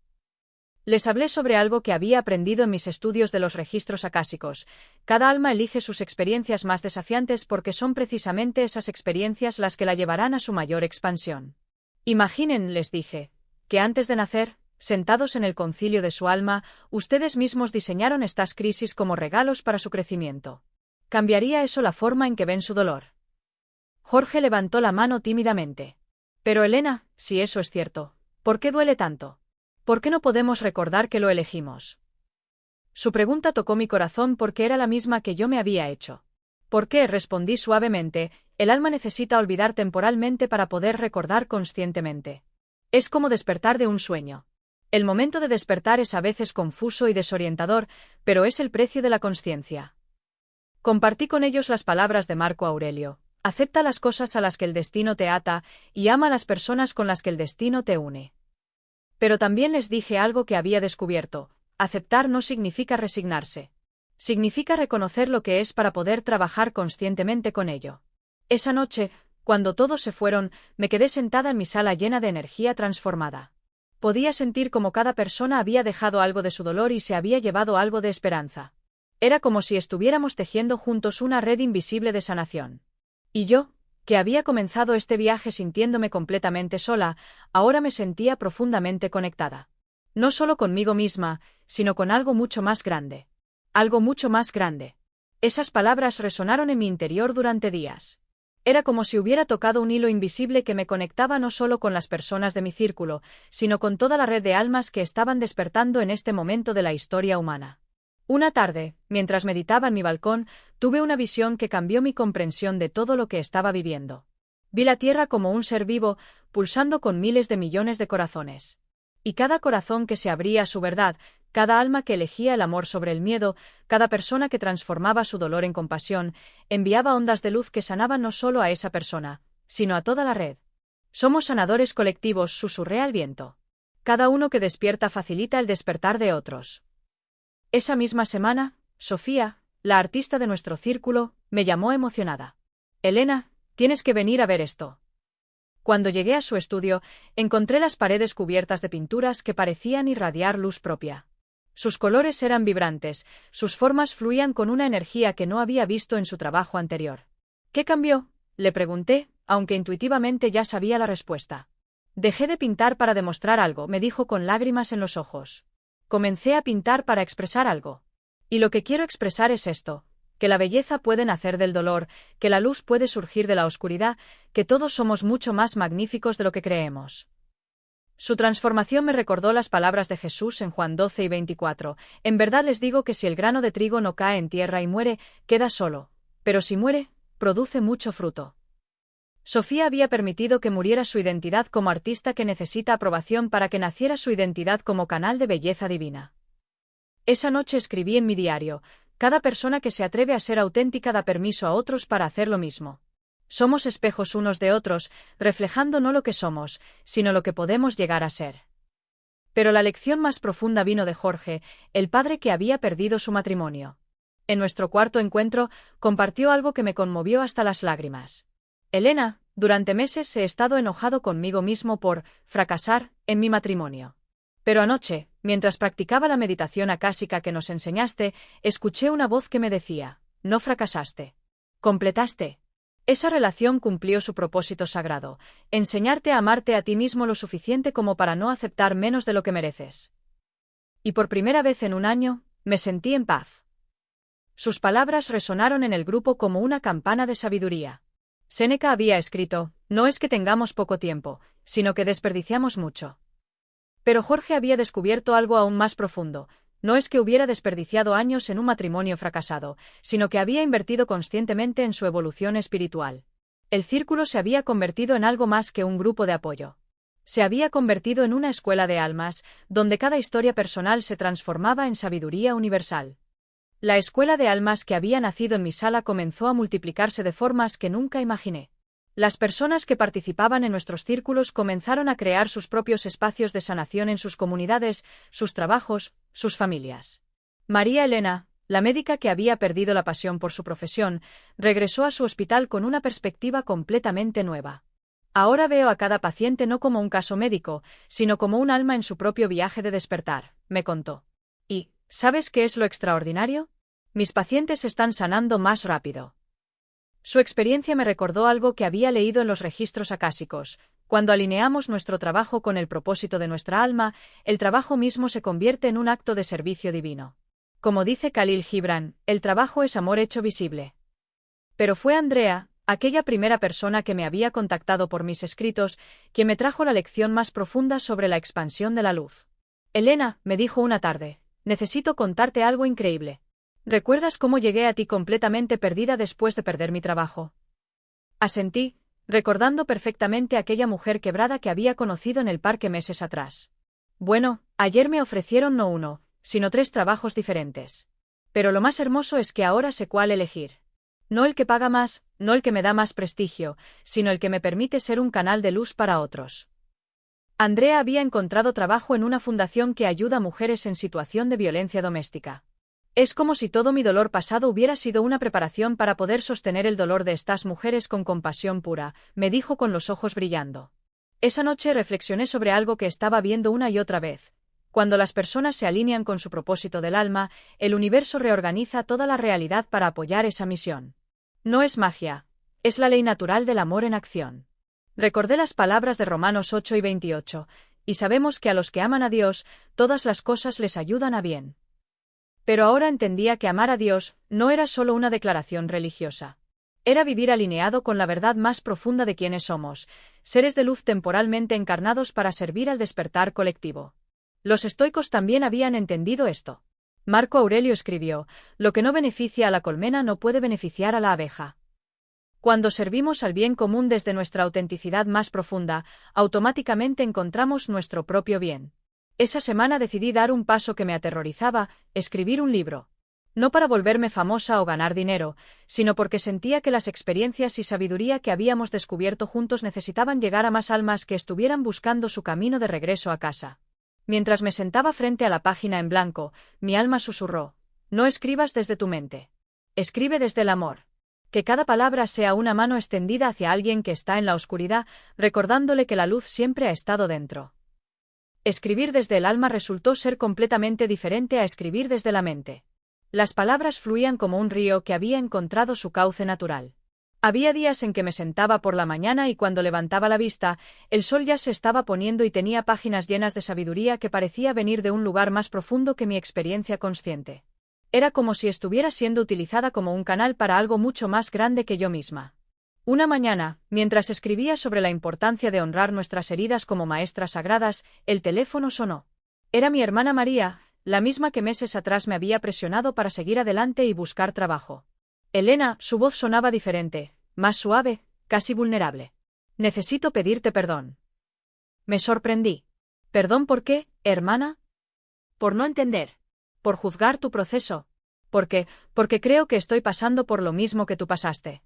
Speaker 1: Les hablé sobre algo que había aprendido en mis estudios de los registros acásicos. Cada alma elige sus experiencias más desafiantes porque son precisamente esas experiencias las que la llevarán a su mayor expansión. Imaginen, les dije, que antes de nacer, sentados en el concilio de su alma, ustedes mismos diseñaron estas crisis como regalos para su crecimiento. ¿Cambiaría eso la forma en que ven su dolor? Jorge levantó la mano tímidamente. Pero Elena, si eso es cierto, ¿por qué duele tanto? ¿Por qué no podemos recordar que lo elegimos? Su pregunta tocó mi corazón porque era la misma que yo me había hecho. ¿Por qué? Respondí suavemente, el alma necesita olvidar temporalmente para poder recordar conscientemente. Es como despertar de un sueño. El momento de despertar es a veces confuso y desorientador, pero es el precio de la consciencia. Compartí con ellos las palabras de Marco Aurelio: acepta las cosas a las que el destino te ata y ama a las personas con las que el destino te une. Pero también les dije algo que había descubierto: aceptar no significa resignarse. Significa reconocer lo que es para poder trabajar conscientemente con ello. Esa noche, cuando todos se fueron, me quedé sentada en mi sala llena de energía transformada. Podía sentir como cada persona había dejado algo de su dolor y se había llevado algo de esperanza. Era como si estuviéramos tejiendo juntos una red invisible de sanación. Y yo, que había comenzado este viaje sintiéndome completamente sola, ahora me sentía profundamente conectada. No solo conmigo misma, sino con algo mucho más grande. Algo mucho más grande. Esas palabras resonaron en mi interior durante días. Era como si hubiera tocado un hilo invisible que me conectaba no solo con las personas de mi círculo, sino con toda la red de almas que estaban despertando en este momento de la historia humana. Una tarde, mientras meditaba en mi balcón, tuve una visión que cambió mi comprensión de todo lo que estaba viviendo. Vi la Tierra como un ser vivo, pulsando con miles de millones de corazones. Y cada corazón que se abría a su verdad, cada alma que elegía el amor sobre el miedo, cada persona que transformaba su dolor en compasión, enviaba ondas de luz que sanaban no solo a esa persona, sino a toda la red. Somos sanadores colectivos, susurré al viento. Cada uno que despierta facilita el despertar de otros. Esa misma semana, Sofía, la artista de nuestro círculo, me llamó emocionada. Elena, tienes que venir a ver esto. Cuando llegué a su estudio, encontré las paredes cubiertas de pinturas que parecían irradiar luz propia. Sus colores eran vibrantes, sus formas fluían con una energía que no había visto en su trabajo anterior. ¿Qué cambió?, le pregunté, aunque intuitivamente ya sabía la respuesta. Dejé de pintar para demostrar algo, me dijo con lágrimas en los ojos. Comencé a pintar para expresar algo. Y lo que quiero expresar es esto: que la belleza puede nacer del dolor, que la luz puede surgir de la oscuridad, que todos somos mucho más magníficos de lo que creemos. Su transformación me recordó las palabras de Jesús en Juan 12:24. En verdad les digo que si el grano de trigo no cae en tierra y muere, queda solo, pero si muere, produce mucho fruto. Sofía había permitido que muriera su identidad como artista que necesita aprobación para que naciera su identidad como canal de belleza divina. Esa noche escribí en mi diario: cada persona que se atreve a ser auténtica da permiso a otros para hacer lo mismo. Somos espejos unos de otros, reflejando no lo que somos, sino lo que podemos llegar a ser. Pero la lección más profunda vino de Jorge, el padre que había perdido su matrimonio. En nuestro cuarto encuentro, compartió algo que me conmovió hasta las lágrimas. Elena, durante meses he estado enojado conmigo mismo por fracasar en mi matrimonio. Pero anoche, mientras practicaba la meditación acásica que nos enseñaste, escuché una voz que me decía: no fracasaste. Completaste. Esa relación cumplió su propósito sagrado: enseñarte a amarte a ti mismo lo suficiente como para no aceptar menos de lo que mereces. Y por primera vez en un año, me sentí en paz. Sus palabras resonaron en el grupo como una campana de sabiduría. Séneca había escrito: no es que tengamos poco tiempo, sino que desperdiciamos mucho. Pero Jorge había descubierto algo aún más profundo: no es que hubiera desperdiciado años en un matrimonio fracasado, sino que había invertido conscientemente en su evolución espiritual. El círculo se había convertido en algo más que un grupo de apoyo. Se había convertido en una escuela de almas, donde cada historia personal se transformaba en sabiduría universal. La escuela de almas que había nacido en mi sala comenzó a multiplicarse de formas que nunca imaginé. Las personas que participaban en nuestros círculos comenzaron a crear sus propios espacios de sanación en sus comunidades, sus trabajos, sus familias. María Elena, la médica que había perdido la pasión por su profesión, regresó a su hospital con una perspectiva completamente nueva. Ahora veo a cada paciente no como un caso médico, sino como un alma en su propio viaje de despertar, me contó. Y, ¿sabes qué es lo extraordinario? Mis pacientes están sanando más rápido. Su experiencia me recordó algo que había leído en los registros acásicos: cuando alineamos nuestro trabajo con el propósito de nuestra alma, el trabajo mismo se convierte en un acto de servicio divino. Como dice Khalil Gibran, el trabajo es amor hecho visible. Pero fue Andrea, aquella primera persona que me había contactado por mis escritos, quien me trajo la lección más profunda sobre la expansión de la luz. Elena, me dijo una tarde, necesito contarte algo increíble. ¿Recuerdas cómo llegué a ti completamente perdida después de perder mi trabajo? Asentí, recordando perfectamente a aquella mujer quebrada que había conocido en el parque meses atrás. Bueno, ayer me ofrecieron no uno, sino 3 trabajos diferentes. Pero lo más hermoso es que ahora sé cuál elegir. No el que paga más, no el que me da más prestigio, sino el que me permite ser un canal de luz para otros. Andrea había encontrado trabajo en una fundación que ayuda a mujeres en situación de violencia doméstica. Es como si todo mi dolor pasado hubiera sido una preparación para poder sostener el dolor de estas mujeres con compasión pura, me dijo con los ojos brillando. Esa noche reflexioné sobre algo que estaba viendo una y otra vez. Cuando las personas se alinean con su propósito del alma, el universo reorganiza toda la realidad para apoyar esa misión. No es magia, es la ley natural del amor en acción. Recordé las palabras de Romanos 8 y 28, y sabemos que a los que aman a Dios, todas las cosas les ayudan a bien. Pero ahora entendía que amar a Dios no era solo una declaración religiosa. Era vivir alineado con la verdad más profunda de quiénes somos, seres de luz temporalmente encarnados para servir al despertar colectivo. Los estoicos también habían entendido esto. Marco Aurelio escribió: lo que no beneficia a la colmena no puede beneficiar a la abeja. Cuando servimos al bien común desde nuestra autenticidad más profunda, automáticamente encontramos nuestro propio bien. Esa semana decidí dar un paso que me aterrorizaba: escribir un libro. No para volverme famosa o ganar dinero, sino porque sentía que las experiencias y sabiduría que habíamos descubierto juntos necesitaban llegar a más almas que estuvieran buscando su camino de regreso a casa. Mientras me sentaba frente a la página en blanco, mi alma susurró: no escribas desde tu mente. Escribe desde el amor. Que cada palabra sea una mano extendida hacia alguien que está en la oscuridad, recordándole que la luz siempre ha estado dentro. Escribir desde el alma resultó ser completamente diferente a escribir desde la mente. Las palabras fluían como un río que había encontrado su cauce natural. Había días en que me sentaba por la mañana y cuando levantaba la vista, el sol ya se estaba poniendo y tenía páginas llenas de sabiduría que parecía venir de un lugar más profundo que mi experiencia consciente. Era como si estuviera siendo utilizada como un canal para algo mucho más grande que yo misma. Una mañana, mientras escribía sobre la importancia de honrar nuestras heridas como maestras sagradas, el teléfono sonó. Era mi hermana María, la misma que meses atrás me había presionado para seguir adelante y buscar trabajo. Elena, su voz sonaba diferente, más suave, casi vulnerable. Necesito pedirte perdón. Me sorprendí. ¿Perdón por qué, hermana? Por no entender. Por juzgar tu proceso. Porque creo que estoy pasando por lo mismo que tú pasaste.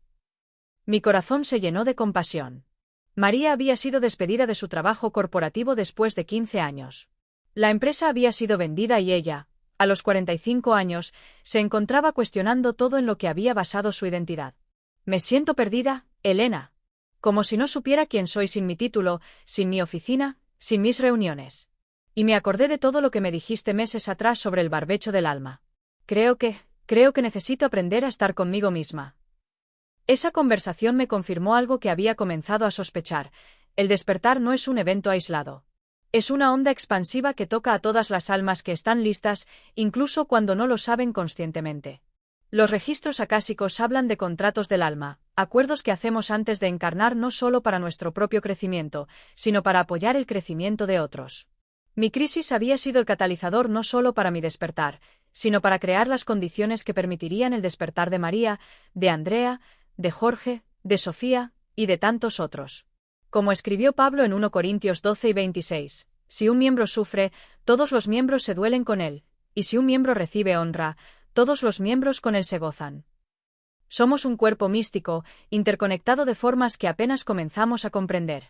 Speaker 1: Mi corazón se llenó de compasión. María había sido despedida de su trabajo corporativo después de 15 años. La empresa había sido vendida y ella, a los 45 años, se encontraba cuestionando todo en lo que había basado su identidad. Me siento perdida, Elena. Como si no supiera quién soy sin mi título, sin mi oficina, sin mis reuniones. Y me acordé de todo lo que me dijiste meses atrás sobre el barbecho del alma. Creo que necesito aprender a estar conmigo misma. Esa conversación me confirmó algo que había comenzado a sospechar. El despertar no es un evento aislado. Es una onda expansiva que toca a todas las almas que están listas, incluso cuando no lo saben conscientemente. Los registros acásicos hablan de contratos del alma, acuerdos que hacemos antes de encarnar no solo para nuestro propio crecimiento, sino para apoyar el crecimiento de otros. Mi crisis había sido el catalizador no solo para mi despertar, sino para crear las condiciones que permitirían el despertar de María, de Andrea, de Jorge, de Sofía, y de tantos otros. Como escribió Pablo en 1 Corintios 12 y 26, si un miembro sufre, todos los miembros se duelen con él, y si un miembro recibe honra, todos los miembros con él se gozan. Somos un cuerpo místico, interconectado de formas que apenas comenzamos a comprender.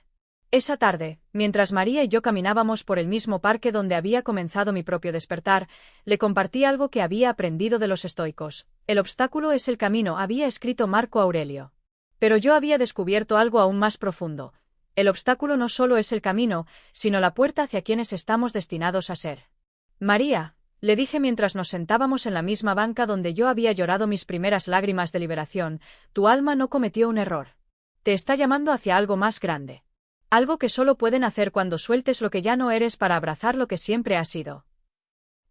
Speaker 1: Esa tarde, mientras María y yo caminábamos por el mismo parque donde había comenzado mi propio despertar, le compartí algo que había aprendido de los estoicos. El obstáculo es el camino, había escrito Marco Aurelio. Pero yo había descubierto algo aún más profundo. El obstáculo no solo es el camino, sino la puerta hacia quienes estamos destinados a ser. María, le dije mientras nos sentábamos en la misma banca donde yo había llorado mis primeras lágrimas de liberación, tu alma no cometió un error. Te está llamando hacia algo más grande. Algo que solo pueden hacer cuando sueltes lo que ya no eres para abrazar lo que siempre has sido.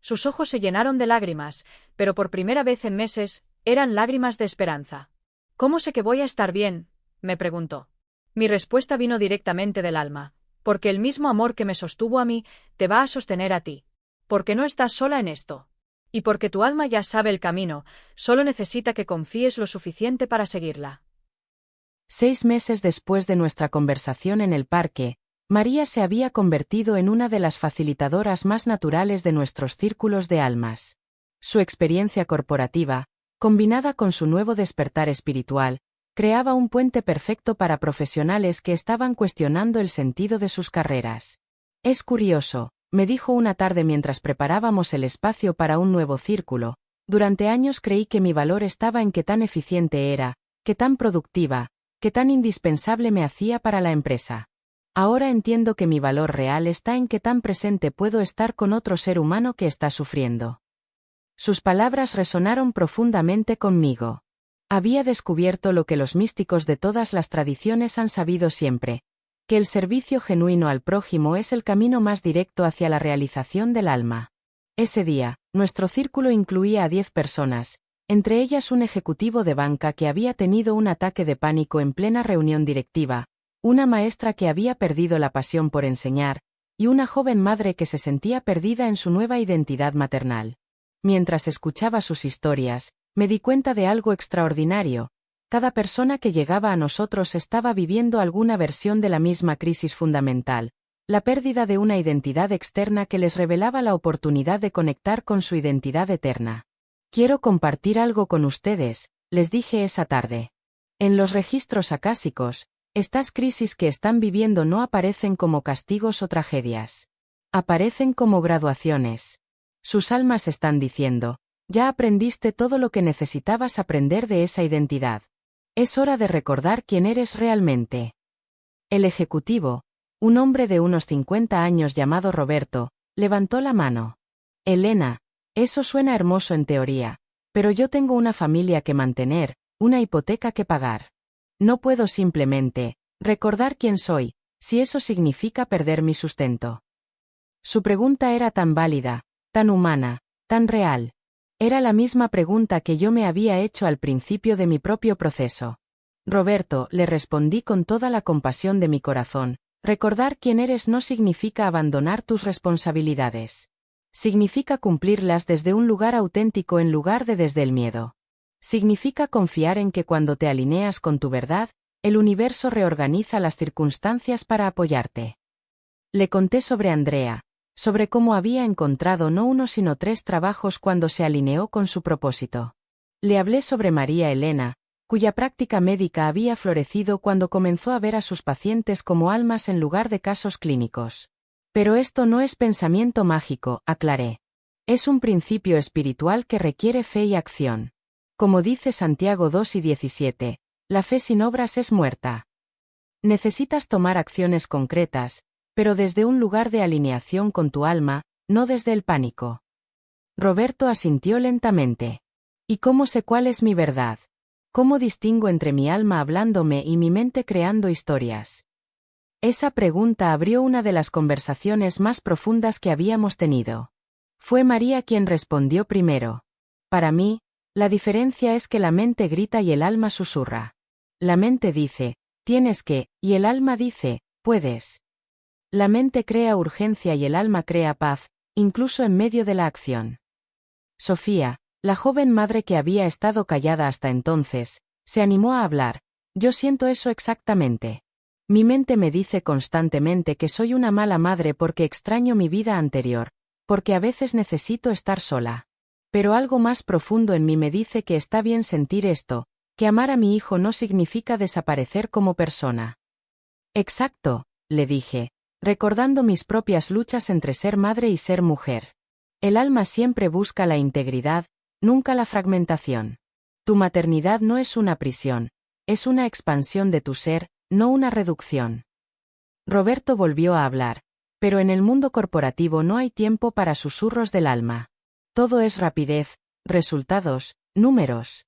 Speaker 1: Sus ojos se llenaron de lágrimas, pero por primera vez en meses, eran lágrimas de esperanza. ¿Cómo sé que voy a estar bien?, me preguntó. Mi respuesta vino directamente del alma, porque el mismo amor que me sostuvo a mí, te va a sostener a ti. Porque no estás sola en esto. Y porque tu alma ya sabe el camino, solo necesita que confíes lo suficiente para seguirla.
Speaker 2: 6 meses después de nuestra conversación en el parque, María se había convertido en una de las facilitadoras más naturales de nuestros círculos de almas. Su experiencia corporativa, combinada con su nuevo despertar espiritual, creaba un puente perfecto para profesionales que estaban cuestionando el sentido de sus carreras. Es curioso, me dijo una tarde mientras preparábamos el espacio para un nuevo círculo, durante años creí que mi valor estaba en qué tan eficiente era, qué tan productiva, qué tan indispensable me hacía para la empresa. Ahora entiendo que mi valor real está en qué tan presente puedo estar con otro ser humano que está sufriendo. Sus palabras resonaron profundamente conmigo. Había descubierto lo que los místicos de todas las tradiciones han sabido siempre, que el servicio genuino al prójimo es el camino más directo hacia la realización del alma. Ese día, nuestro círculo incluía a 10 personas, entre ellas un ejecutivo de banca que había tenido un ataque de pánico en plena reunión directiva, una maestra que había perdido la pasión por enseñar, y una joven madre que se sentía perdida en su nueva identidad maternal. Mientras escuchaba sus historias, me di cuenta de algo extraordinario. Cada persona que llegaba a nosotros estaba viviendo alguna versión de la misma crisis fundamental, la pérdida de una identidad externa que les revelaba la oportunidad de conectar con su identidad eterna. Quiero compartir algo con ustedes, les dije esa tarde. En los registros acásicos, estas crisis que están viviendo no aparecen como castigos o tragedias. Aparecen como graduaciones. Sus almas están diciendo, ya aprendiste todo lo que necesitabas aprender de esa identidad. Es hora de recordar quién eres realmente. El ejecutivo, un hombre de unos 50 años llamado Roberto, levantó la mano. Elena, eso suena hermoso en teoría, pero yo tengo una familia que mantener, una hipoteca que pagar. No puedo simplemente recordar quién soy, si eso significa perder mi sustento. Su pregunta era tan válida, tan humana, tan real. Era la misma pregunta que yo me había hecho al principio de mi propio proceso. Roberto, le respondí con toda la compasión de mi corazón, recordar quién eres no significa abandonar tus responsabilidades. Significa cumplirlas desde un lugar auténtico en lugar de desde el miedo. Significa confiar en que cuando te alineas con tu verdad, El universo reorganiza las circunstancias para apoyarte. Le conté sobre Andrea, sobre cómo había encontrado no uno sino 3 trabajos cuando se alineó con su propósito. Le hablé sobre María Elena, cuya práctica médica había florecido cuando comenzó a ver a sus pacientes como almas en lugar de casos clínicos. Pero esto no es pensamiento mágico, aclaré. Es un principio espiritual que requiere fe y acción. Como dice Santiago 2:17, la fe sin obras es muerta. Necesitas tomar acciones concretas, pero desde un lugar de alineación con tu alma, no desde el pánico. Roberto asintió lentamente. ¿Y cómo sé cuál es mi verdad? ¿Cómo distingo entre mi alma hablándome y mi mente creando historias? Esa pregunta abrió una de las conversaciones más profundas que habíamos tenido. Fue María quien respondió primero. Para mí, la diferencia es que la mente grita y el alma susurra. La mente dice, tienes que, y el alma dice, puedes. La mente crea urgencia y el alma crea paz, incluso en medio de la acción. Sofía, la joven madre que había estado callada hasta entonces, se animó a hablar. Yo siento eso exactamente. Mi mente me dice constantemente que soy una mala madre porque extraño mi vida anterior, porque a veces necesito estar sola. Pero algo más profundo en mí me dice que está bien sentir esto, que amar a mi hijo no significa desaparecer como persona. Exacto, le dije, recordando mis propias luchas entre ser madre y ser mujer. El alma siempre busca la integridad, nunca la fragmentación. Tu maternidad no es una prisión, es una expansión de tu ser, no una reducción. Roberto volvió a hablar, pero en el mundo corporativo no hay tiempo para susurros del alma. Todo es rapidez, resultados, números.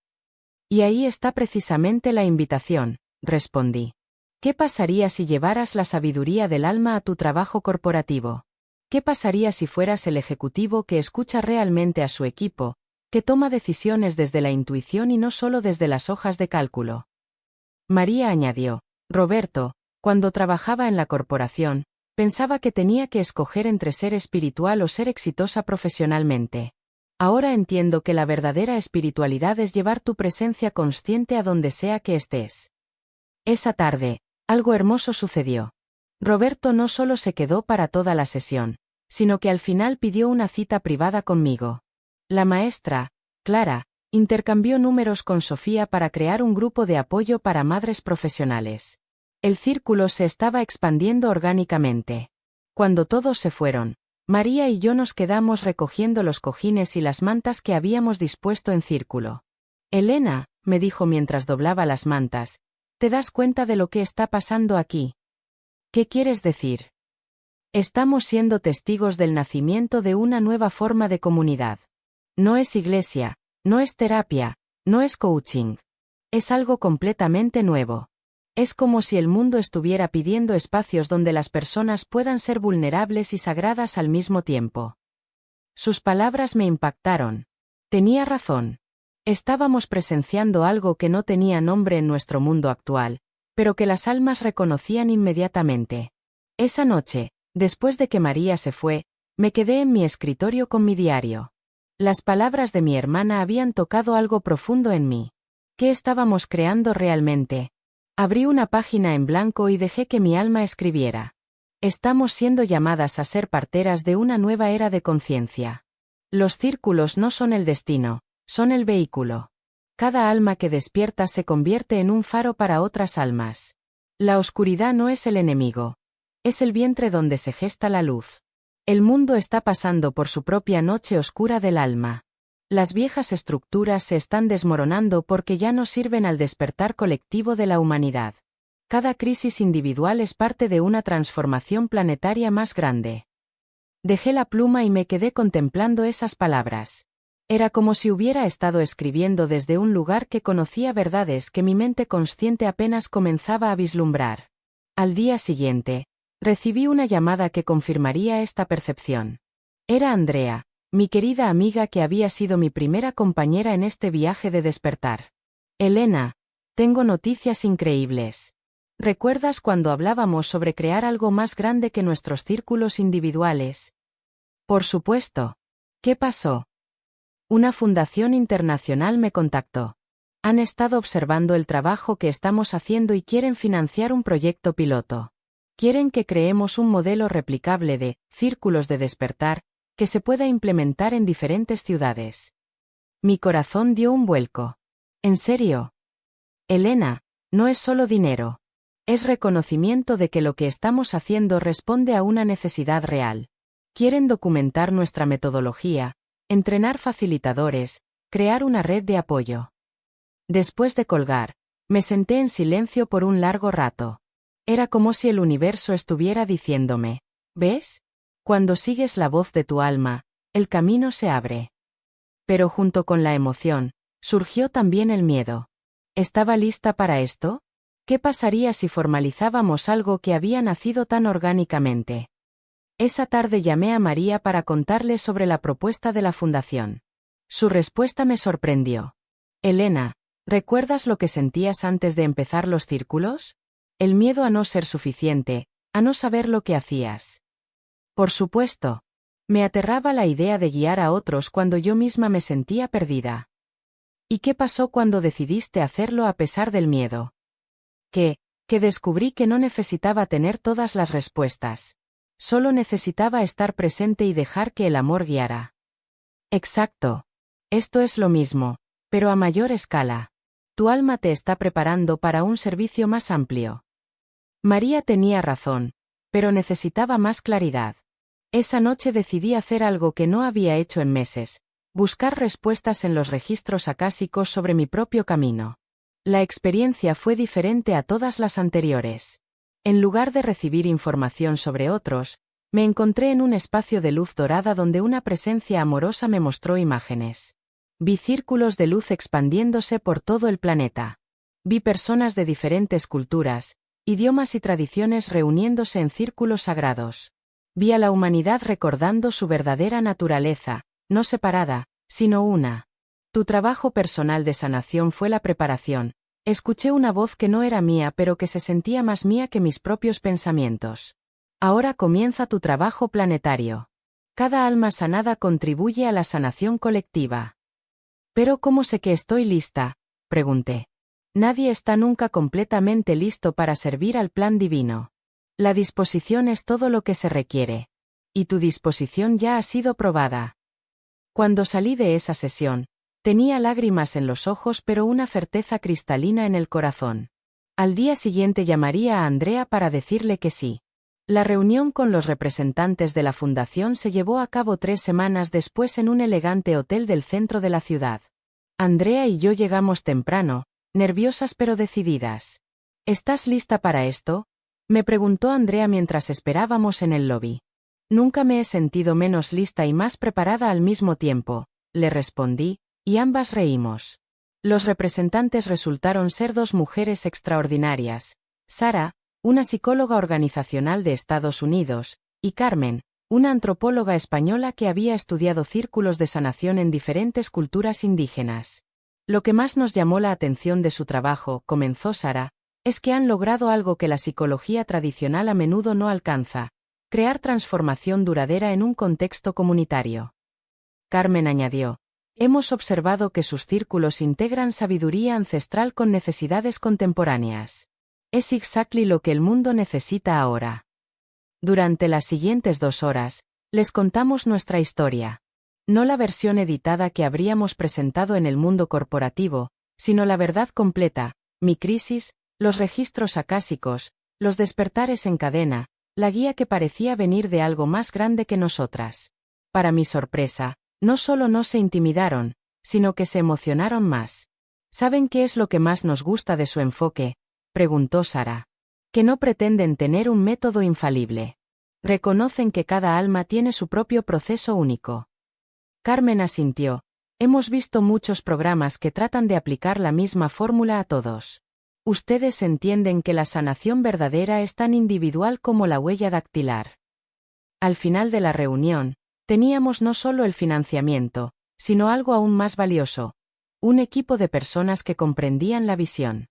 Speaker 2: Y ahí está precisamente la invitación, respondí. ¿Qué pasaría si llevaras la sabiduría del alma a tu trabajo corporativo? ¿Qué pasaría si fueras el ejecutivo que escucha realmente a su equipo, que toma decisiones desde la intuición y no solo desde las hojas de cálculo? María añadió, Roberto, cuando trabajaba en la corporación, pensaba que tenía que escoger entre ser espiritual o ser exitosa profesionalmente. Ahora entiendo que la verdadera espiritualidad es llevar tu presencia consciente a donde sea que estés. Esa tarde, algo hermoso sucedió. Roberto no solo se quedó para toda la sesión, sino que al final pidió una cita privada conmigo. La maestra, Clara, intercambió números con Sofía para crear un grupo de apoyo para madres profesionales. El círculo se estaba expandiendo orgánicamente. Cuando todos se fueron, María y yo nos quedamos recogiendo los cojines y las mantas que habíamos dispuesto en círculo. Elena, me dijo mientras doblaba las mantas, ¿te das cuenta de lo que está pasando aquí? ¿Qué quieres decir? Estamos siendo testigos del nacimiento de una nueva forma de comunidad. No es iglesia, no es terapia, no es coaching. Es algo completamente nuevo. Es como si el mundo estuviera pidiendo espacios donde las personas puedan ser vulnerables y sagradas al mismo tiempo. Sus palabras me impactaron. Tenía razón. Estábamos presenciando algo que no tenía nombre en nuestro mundo actual, pero que las almas reconocían inmediatamente. Esa noche, después de que María se fue, me quedé en mi escritorio con mi diario. Las palabras de mi hermana habían tocado algo profundo en mí. ¿Qué estábamos creando realmente? Abrí una página en blanco y dejé que mi alma escribiera. Estamos siendo llamadas a ser parteras de una nueva era de conciencia. Los círculos no son el destino, son el vehículo. Cada alma que despierta se convierte en un faro para otras almas. La oscuridad no es el enemigo. Es el vientre donde se gesta la luz. El mundo está pasando por su propia noche oscura del alma. Las viejas estructuras se están desmoronando porque ya no sirven al despertar colectivo de la humanidad. Cada crisis individual es parte de una transformación planetaria más grande. Dejé la pluma y me quedé contemplando esas palabras. Era como si hubiera estado escribiendo desde un lugar que conocía verdades que mi mente consciente apenas comenzaba a vislumbrar. Al día siguiente, recibí una llamada que confirmaría esta percepción. Era Andrea, mi querida amiga que había sido mi primera compañera en este viaje de despertar. Elena, tengo noticias increíbles. ¿Recuerdas cuando hablábamos sobre crear algo más grande que nuestros círculos individuales? Por supuesto. ¿Qué pasó? Una fundación internacional me contactó. Han estado observando el trabajo que estamos haciendo y quieren financiar un proyecto piloto. Quieren que creemos un modelo replicable de círculos de despertar que se pueda implementar en diferentes ciudades. Mi corazón dio un vuelco. ¿En serio? Elena, no es solo dinero. Es reconocimiento de que lo que estamos haciendo responde a una necesidad real. Quieren documentar nuestra metodología, entrenar facilitadores, crear una red de apoyo. Después de colgar, me senté en silencio por un largo rato. Era como si el universo estuviera diciéndome, ¿ves? Cuando sigues la voz de tu alma, el camino se abre. Pero junto con la emoción, surgió también el miedo. ¿Estaba lista para esto? ¿Qué pasaría si formalizábamos algo que había nacido tan orgánicamente? Esa tarde llamé a María para contarle sobre la propuesta de la fundación. Su respuesta me sorprendió. Elena, ¿recuerdas lo que sentías antes de empezar los círculos? El miedo a no ser suficiente, a no saber lo que hacías. Por supuesto. Me aterraba la idea de guiar a otros cuando yo misma me sentía perdida. ¿Y qué pasó cuando decidiste hacerlo a pesar del miedo? Que descubrí que no necesitaba tener todas las respuestas. Solo necesitaba estar presente y dejar que el amor guiara. Exacto. Esto es lo mismo, pero a mayor escala. Tu alma te está preparando para un servicio más amplio. María tenía razón, pero necesitaba más claridad. Esa noche decidí hacer algo que no había hecho en meses, buscar respuestas en los registros acásicos sobre mi propio camino. La experiencia fue diferente a todas las anteriores. En lugar de recibir información sobre otros, me encontré en un espacio de luz dorada donde una presencia amorosa me mostró imágenes. Vi círculos de luz expandiéndose por todo el planeta. Vi personas de diferentes culturas, idiomas y tradiciones reuniéndose en círculos sagrados. Vi a la humanidad recordando su verdadera naturaleza, no separada, sino una. Tu trabajo personal de sanación fue la preparación. Escuché una voz que no era mía pero que se sentía más mía que mis propios pensamientos. Ahora comienza tu trabajo planetario. Cada alma sanada contribuye a la sanación colectiva. ¿Pero cómo sé que estoy lista?, pregunté. Nadie está nunca completamente listo para servir al plan divino. La disposición es todo lo que se requiere. Y tu disposición ya ha sido probada. Cuando salí de esa sesión, tenía lágrimas en los ojos pero una certeza cristalina en el corazón. Al día siguiente llamaría a Andrea para decirle que sí. La reunión con los representantes de la fundación se llevó a cabo 3 semanas después en un elegante hotel del centro de la ciudad. Andrea y yo llegamos temprano, nerviosas pero decididas. ¿Estás lista para esto?, me preguntó Andrea mientras esperábamos en el lobby. Nunca me he sentido menos lista y más preparada al mismo tiempo, le respondí, y ambas reímos. Los representantes resultaron ser 2 mujeres extraordinarias, Sara, una psicóloga organizacional de Estados Unidos, y Carmen, una antropóloga española que había estudiado círculos de sanación en diferentes culturas indígenas. Lo que más nos llamó la atención de su trabajo, comenzó Sara, es que han logrado algo que la psicología tradicional a menudo no alcanza: crear transformación duradera en un contexto comunitario. Carmen añadió: hemos observado que sus círculos integran sabiduría ancestral con necesidades contemporáneas. Es exactly lo que el mundo necesita ahora. Durante las siguientes 2 horas, les contamos nuestra historia. No la versión editada que habríamos presentado en el mundo corporativo, sino la verdad completa: mi crisis, los registros acásicos, los despertares en cadena, la guía que parecía venir de algo más grande que nosotras. Para mi sorpresa, no solo no se intimidaron, sino que se emocionaron más. ¿Saben qué es lo que más nos gusta de su enfoque?, preguntó Sara. Que no pretenden tener un método infalible. Reconocen que cada alma tiene su propio proceso único. Carmen asintió. Hemos visto muchos programas que tratan de aplicar la misma fórmula a todos. Ustedes entienden que la sanación verdadera es tan individual como la huella dactilar. Al final de la reunión, teníamos no solo el financiamiento, sino algo aún más valioso: un equipo de personas que comprendían la visión.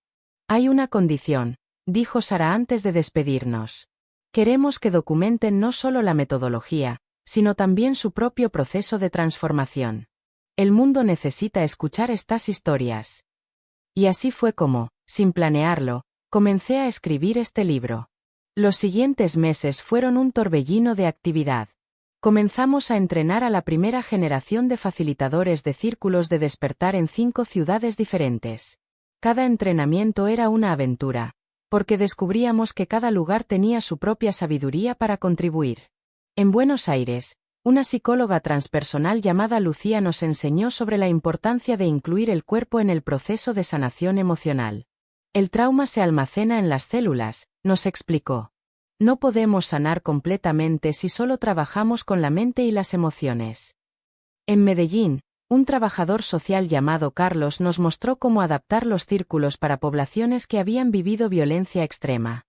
Speaker 2: Hay una condición, dijo Sara antes de despedirnos. Queremos que documenten no solo la metodología, sino también su propio proceso de transformación. El mundo necesita escuchar estas historias. Y así fue como, sin planearlo, comencé a escribir este libro. Los siguientes meses fueron un torbellino de actividad. Comenzamos a entrenar a la primera generación de facilitadores de círculos de despertar en 5 ciudades diferentes. Cada entrenamiento era una aventura, porque descubríamos que cada lugar tenía su propia sabiduría para contribuir. En Buenos Aires, una psicóloga transpersonal llamada Lucía nos enseñó sobre la importancia de incluir el cuerpo en el proceso de sanación emocional. El trauma se almacena en las células, nos explicó. No podemos sanar completamente si solo trabajamos con la mente y las emociones. En Medellín, un trabajador social llamado Carlos nos mostró cómo adaptar los círculos para poblaciones que habían vivido violencia extrema.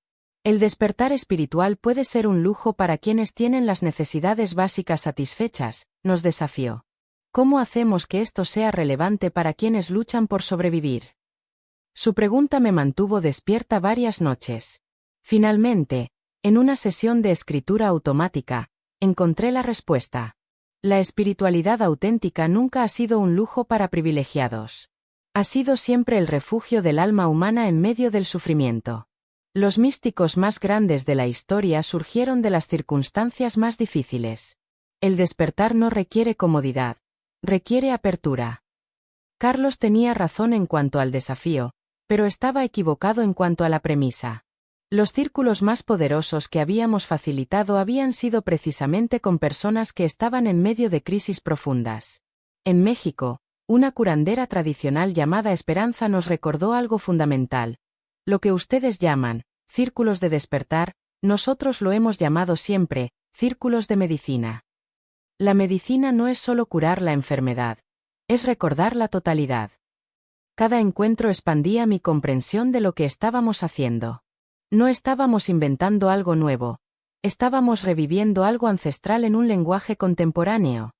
Speaker 2: El despertar espiritual puede ser un lujo para quienes tienen las necesidades básicas satisfechas, nos desafió. ¿Cómo hacemos que esto sea relevante para quienes luchan por sobrevivir? Su pregunta me mantuvo despierta varias noches. Finalmente, en una sesión de escritura automática, encontré la respuesta. La espiritualidad auténtica nunca ha sido un lujo para privilegiados. Ha sido siempre el refugio del alma humana en medio del sufrimiento. Los místicos más grandes de la historia surgieron de las circunstancias más difíciles. El despertar no requiere comodidad, requiere apertura. Carlos tenía razón en cuanto al desafío, pero estaba equivocado en cuanto a la premisa. Los círculos más poderosos que habíamos facilitado habían sido precisamente con personas que estaban en medio de crisis profundas. En México, una curandera tradicional llamada Esperanza nos recordó algo fundamental. Lo que ustedes llaman círculos de despertar, nosotros lo hemos llamado siempre círculos de medicina. La medicina no es solo curar la enfermedad, es recordar la totalidad. Cada encuentro expandía mi comprensión de lo que estábamos haciendo. No estábamos inventando algo nuevo, estábamos reviviendo algo ancestral en un lenguaje contemporáneo.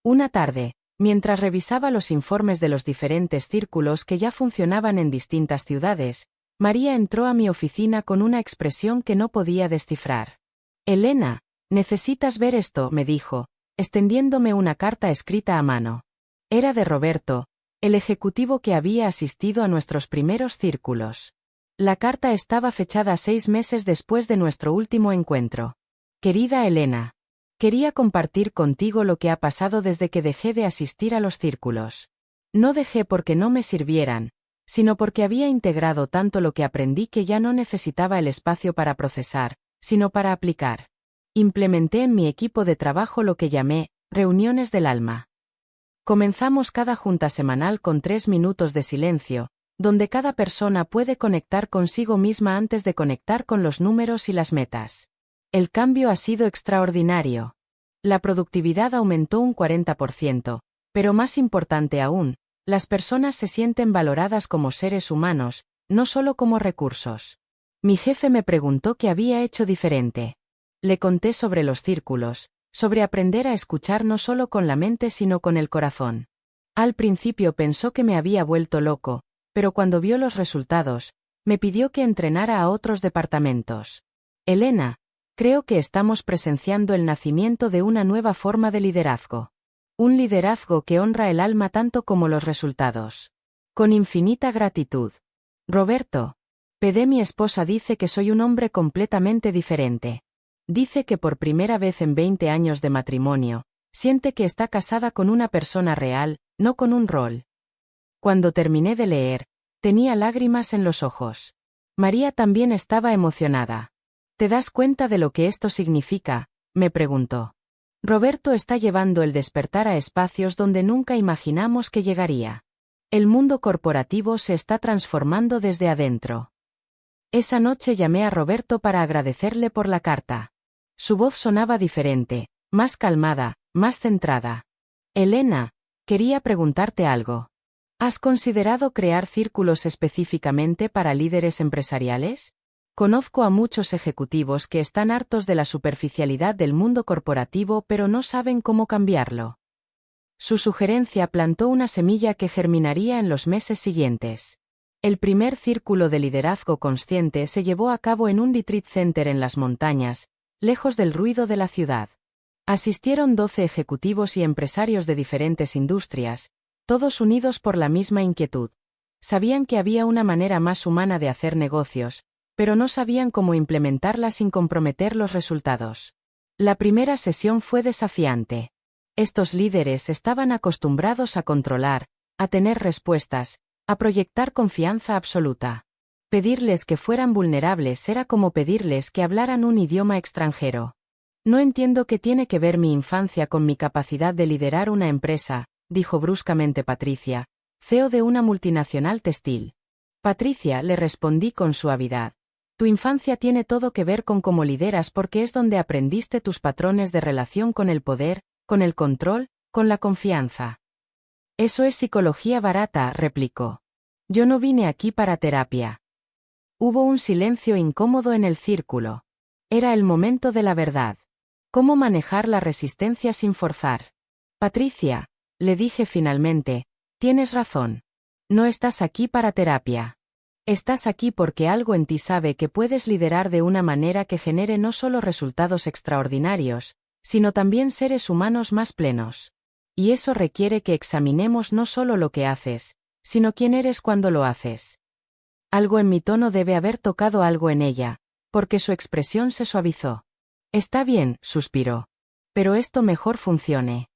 Speaker 2: Una tarde, mientras revisaba los informes de los diferentes círculos que ya funcionaban en distintas ciudades, María entró a mi oficina con una expresión que no podía descifrar. «Elena, necesitas ver esto», me dijo, extendiéndome una carta escrita a mano. Era de Roberto, el ejecutivo que había asistido a nuestros primeros círculos. La carta estaba fechada 6 meses después de nuestro último encuentro. Querida Elena, quería compartir contigo lo que ha pasado desde que dejé de asistir a los círculos. No dejé porque no me sirvieran, sino porque había integrado tanto lo que aprendí que ya no necesitaba el espacio para procesar, sino para aplicar. Implementé en mi equipo de trabajo lo que llamé reuniones del alma. Comenzamos cada junta semanal con 3 minutos de silencio, donde cada persona puede conectar consigo misma antes de conectar con los números y las metas. El cambio ha sido extraordinario. La productividad aumentó un 40%, pero más importante aún, las personas se sienten valoradas como seres humanos, no solo como recursos. Mi jefe me preguntó qué había hecho diferente. Le conté sobre los círculos, sobre aprender a escuchar no solo con la mente sino con el corazón. Al principio pensó que me había vuelto loco, pero cuando vio los resultados, me pidió que entrenara a otros departamentos. Elena, creo que estamos presenciando el nacimiento de una nueva forma de liderazgo. Un liderazgo que honra el alma tanto como los resultados. Con infinita gratitud. Roberto. Pedé, mi esposa dice que soy un hombre completamente diferente. Dice que por primera vez en 20 años de matrimonio, siente que está casada con una persona real, no con un rol. Cuando terminé de leer, tenía lágrimas en los ojos. María también estaba emocionada. ¿Te das cuenta de lo que esto significa?, me preguntó. Roberto está llevando el despertar a espacios donde nunca imaginamos que llegaría. El mundo corporativo se está transformando desde adentro. Esa noche llamé a Roberto para agradecerle por la carta. Su voz sonaba diferente, más calmada, más centrada. Elena, quería preguntarte algo. ¿Has considerado crear círculos específicamente para líderes empresariales? Conozco a muchos ejecutivos que están hartos de la superficialidad del mundo corporativo pero no saben cómo cambiarlo. Su sugerencia plantó una semilla que germinaría en los meses siguientes. El primer círculo de liderazgo consciente se llevó a cabo en un retreat center en las montañas, lejos del ruido de la ciudad. Asistieron 12 ejecutivos y empresarios de diferentes industrias, todos unidos por la misma inquietud. Sabían que había una manera más humana de hacer negocios, pero no sabían cómo implementarla sin comprometer los resultados. La primera sesión fue desafiante. Estos líderes estaban acostumbrados a controlar, a tener respuestas, a proyectar confianza absoluta. Pedirles que fueran vulnerables era como pedirles que hablaran un idioma extranjero. No entiendo qué tiene que ver mi infancia con mi capacidad de liderar una empresa, dijo bruscamente Patricia, CEO de una multinacional textil. Patricia, le respondí con suavidad. Tu infancia tiene todo que ver con cómo lideras porque es donde aprendiste tus patrones de relación con el poder, con el control, con la confianza. Eso es psicología barata, replicó. Yo no vine aquí para terapia. Hubo un silencio incómodo en el círculo. Era el momento de la verdad. ¿Cómo manejar la resistencia sin forzar? Patricia, le dije finalmente, tienes razón. No estás aquí para terapia. Estás aquí porque algo en ti sabe que puedes liderar de una manera que genere no solo resultados extraordinarios, sino también seres humanos más plenos. Y eso requiere que examinemos no solo lo que haces, sino quién eres cuando lo haces. Algo en mi tono debe haber tocado algo en ella, porque su expresión se suavizó. Está bien, suspiró. Pero esto mejor funcione.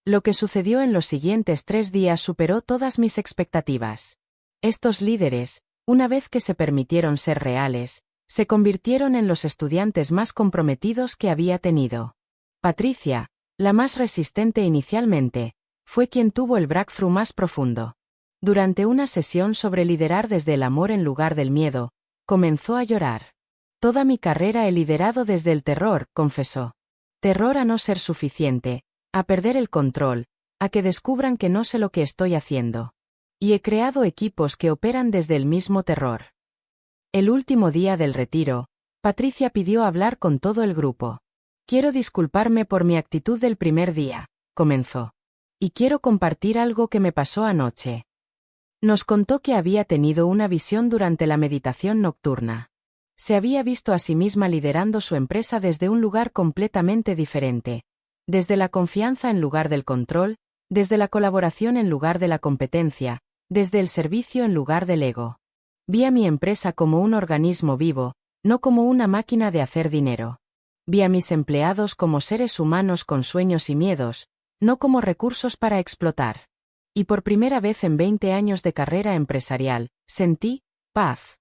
Speaker 2: Lo que sucedió en los siguientes 3 días superó todas mis expectativas. Estos líderes, una vez que se permitieron ser reales, se convirtieron en los estudiantes más comprometidos que había tenido. Patricia, la más resistente inicialmente, fue quien tuvo el breakthrough más profundo. Durante una sesión sobre liderar desde el amor en lugar del miedo, comenzó a llorar. Toda mi carrera he liderado desde el terror, confesó. Terror a no ser suficiente, a perder el control, a que descubran que no sé lo que estoy haciendo. Y he creado equipos que operan desde el mismo terror. El último día del retiro, Patricia pidió hablar con todo el grupo. Quiero disculparme por mi actitud del primer día, comenzó. Y quiero compartir algo que me pasó anoche. Nos contó que había tenido una visión durante la meditación nocturna. Se había visto a sí misma liderando su empresa desde un lugar completamente diferente. Desde la confianza en lugar del control, desde la colaboración en lugar de la competencia, desde el servicio en lugar del ego. Vi a mi empresa como un organismo vivo, no como una máquina de hacer dinero. Vi a mis empleados como seres humanos con sueños y miedos, no como recursos para explotar. Y por primera vez en 20 años de carrera empresarial, sentí paz.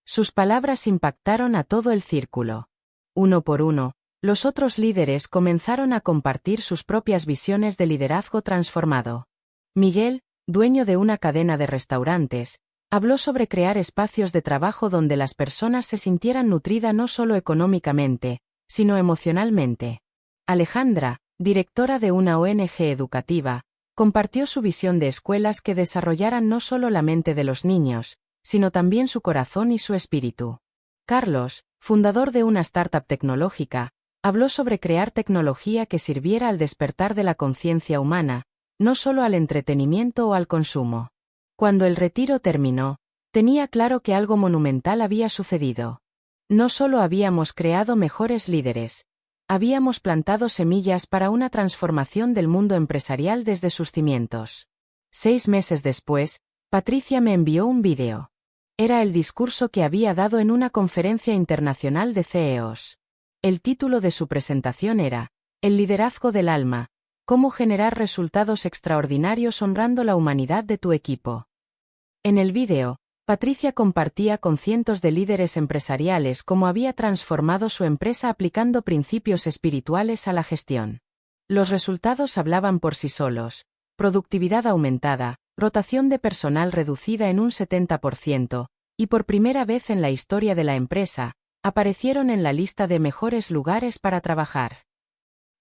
Speaker 2: Sus palabras impactaron a todo el círculo. Uno por uno, los otros líderes comenzaron a compartir sus propias visiones de liderazgo transformado. Miguel, dueño de una cadena de restaurantes, habló sobre crear espacios de trabajo donde las personas se sintieran nutridas no solo económicamente, sino emocionalmente. Alejandra, directora de una ONG educativa, compartió su visión de escuelas que desarrollaran no solo la mente de los niños, sino también su corazón y su espíritu. Carlos, fundador de una startup tecnológica, habló sobre crear tecnología que sirviera al despertar de la conciencia humana, no solo al entretenimiento o al consumo. Cuando el retiro terminó, tenía claro que algo monumental había sucedido. No solo habíamos creado mejores líderes, habíamos plantado semillas para una transformación del mundo empresarial desde sus cimientos. 6 meses después, Patricia me envió un vídeo. Era el discurso que había dado en una conferencia internacional de CEOs. El título de su presentación era, El liderazgo del alma, cómo generar resultados extraordinarios honrando la humanidad de tu equipo. En el vídeo, Patricia compartía con cientos de líderes empresariales cómo había transformado su empresa aplicando principios espirituales a la gestión. Los resultados hablaban por sí solos: productividad aumentada, rotación de personal reducida en un 70%, y por primera vez en la historia de la empresa, aparecieron en la lista de mejores lugares para trabajar.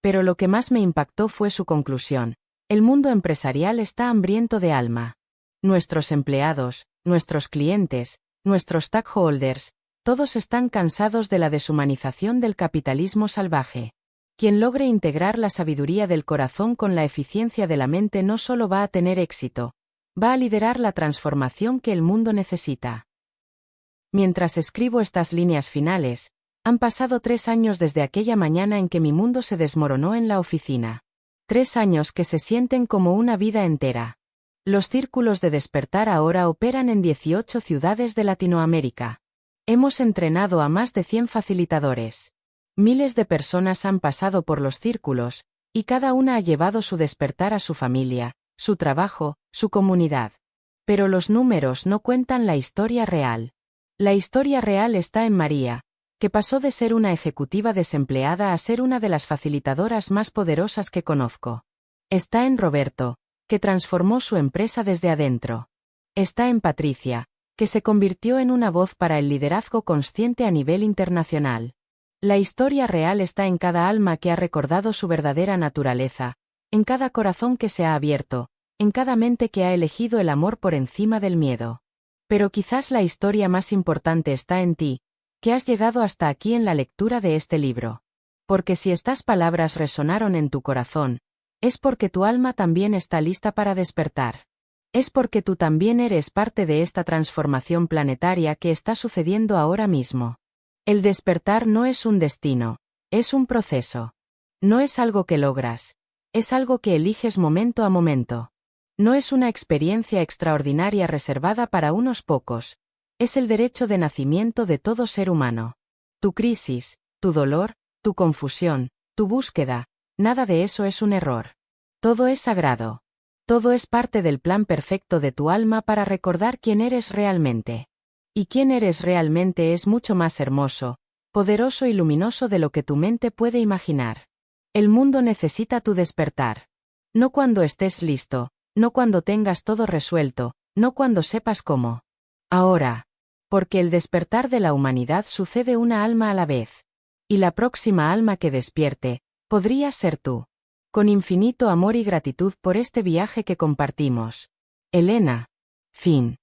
Speaker 2: Pero lo que más me impactó fue su conclusión: el mundo empresarial está hambriento de alma. Nuestros empleados, nuestros clientes, nuestros stakeholders, todos están cansados de la deshumanización del capitalismo salvaje. Quien logre integrar la sabiduría del corazón con la eficiencia de la mente no solo va a tener éxito, va a liderar la transformación que el mundo necesita. Mientras escribo estas líneas finales, han pasado 3 años desde aquella mañana en que mi mundo se desmoronó en la oficina. 3 años que se sienten como una vida entera. Los círculos de despertar ahora operan en 18 ciudades de Latinoamérica. Hemos entrenado a más de 100 facilitadores. Miles de personas han pasado por los círculos, y cada una ha llevado su despertar a su familia, su trabajo, su comunidad. Pero los números no cuentan la historia real. La historia real está en María, que pasó de ser una ejecutiva desempleada a ser una de las facilitadoras más poderosas que conozco. Está en Roberto, que transformó su empresa desde adentro. Está en Patricia, que se convirtió en una voz para el liderazgo consciente a nivel internacional. La historia real está en cada alma que ha recordado su verdadera naturaleza, en cada corazón que se ha abierto, en cada mente que ha elegido el amor por encima del miedo. Pero quizás la historia más importante está en ti, que has llegado hasta aquí en la lectura de este libro. Porque si estas palabras resonaron en tu corazón, es porque tu alma también está lista para despertar. Es porque tú también eres parte de esta transformación planetaria que está sucediendo ahora mismo. El despertar no es un destino, es un proceso. No es algo que logras, es algo que eliges momento a momento. No es una experiencia extraordinaria reservada para unos pocos, es el derecho de nacimiento de todo ser humano. Tu crisis, tu dolor, tu confusión, tu búsqueda, nada de eso es un error. Todo es sagrado. Todo es parte del plan perfecto de tu alma para recordar quién eres realmente. Y quién eres realmente es mucho más hermoso, poderoso y luminoso de lo que tu mente puede imaginar. El mundo necesita tu despertar. No cuando estés listo, no cuando tengas todo resuelto, no cuando sepas cómo. Ahora. Porque el despertar de la humanidad sucede una alma a la vez. Y la próxima alma que despierte, podría ser tú. Con infinito amor y gratitud por este viaje que compartimos. Elena. Fin.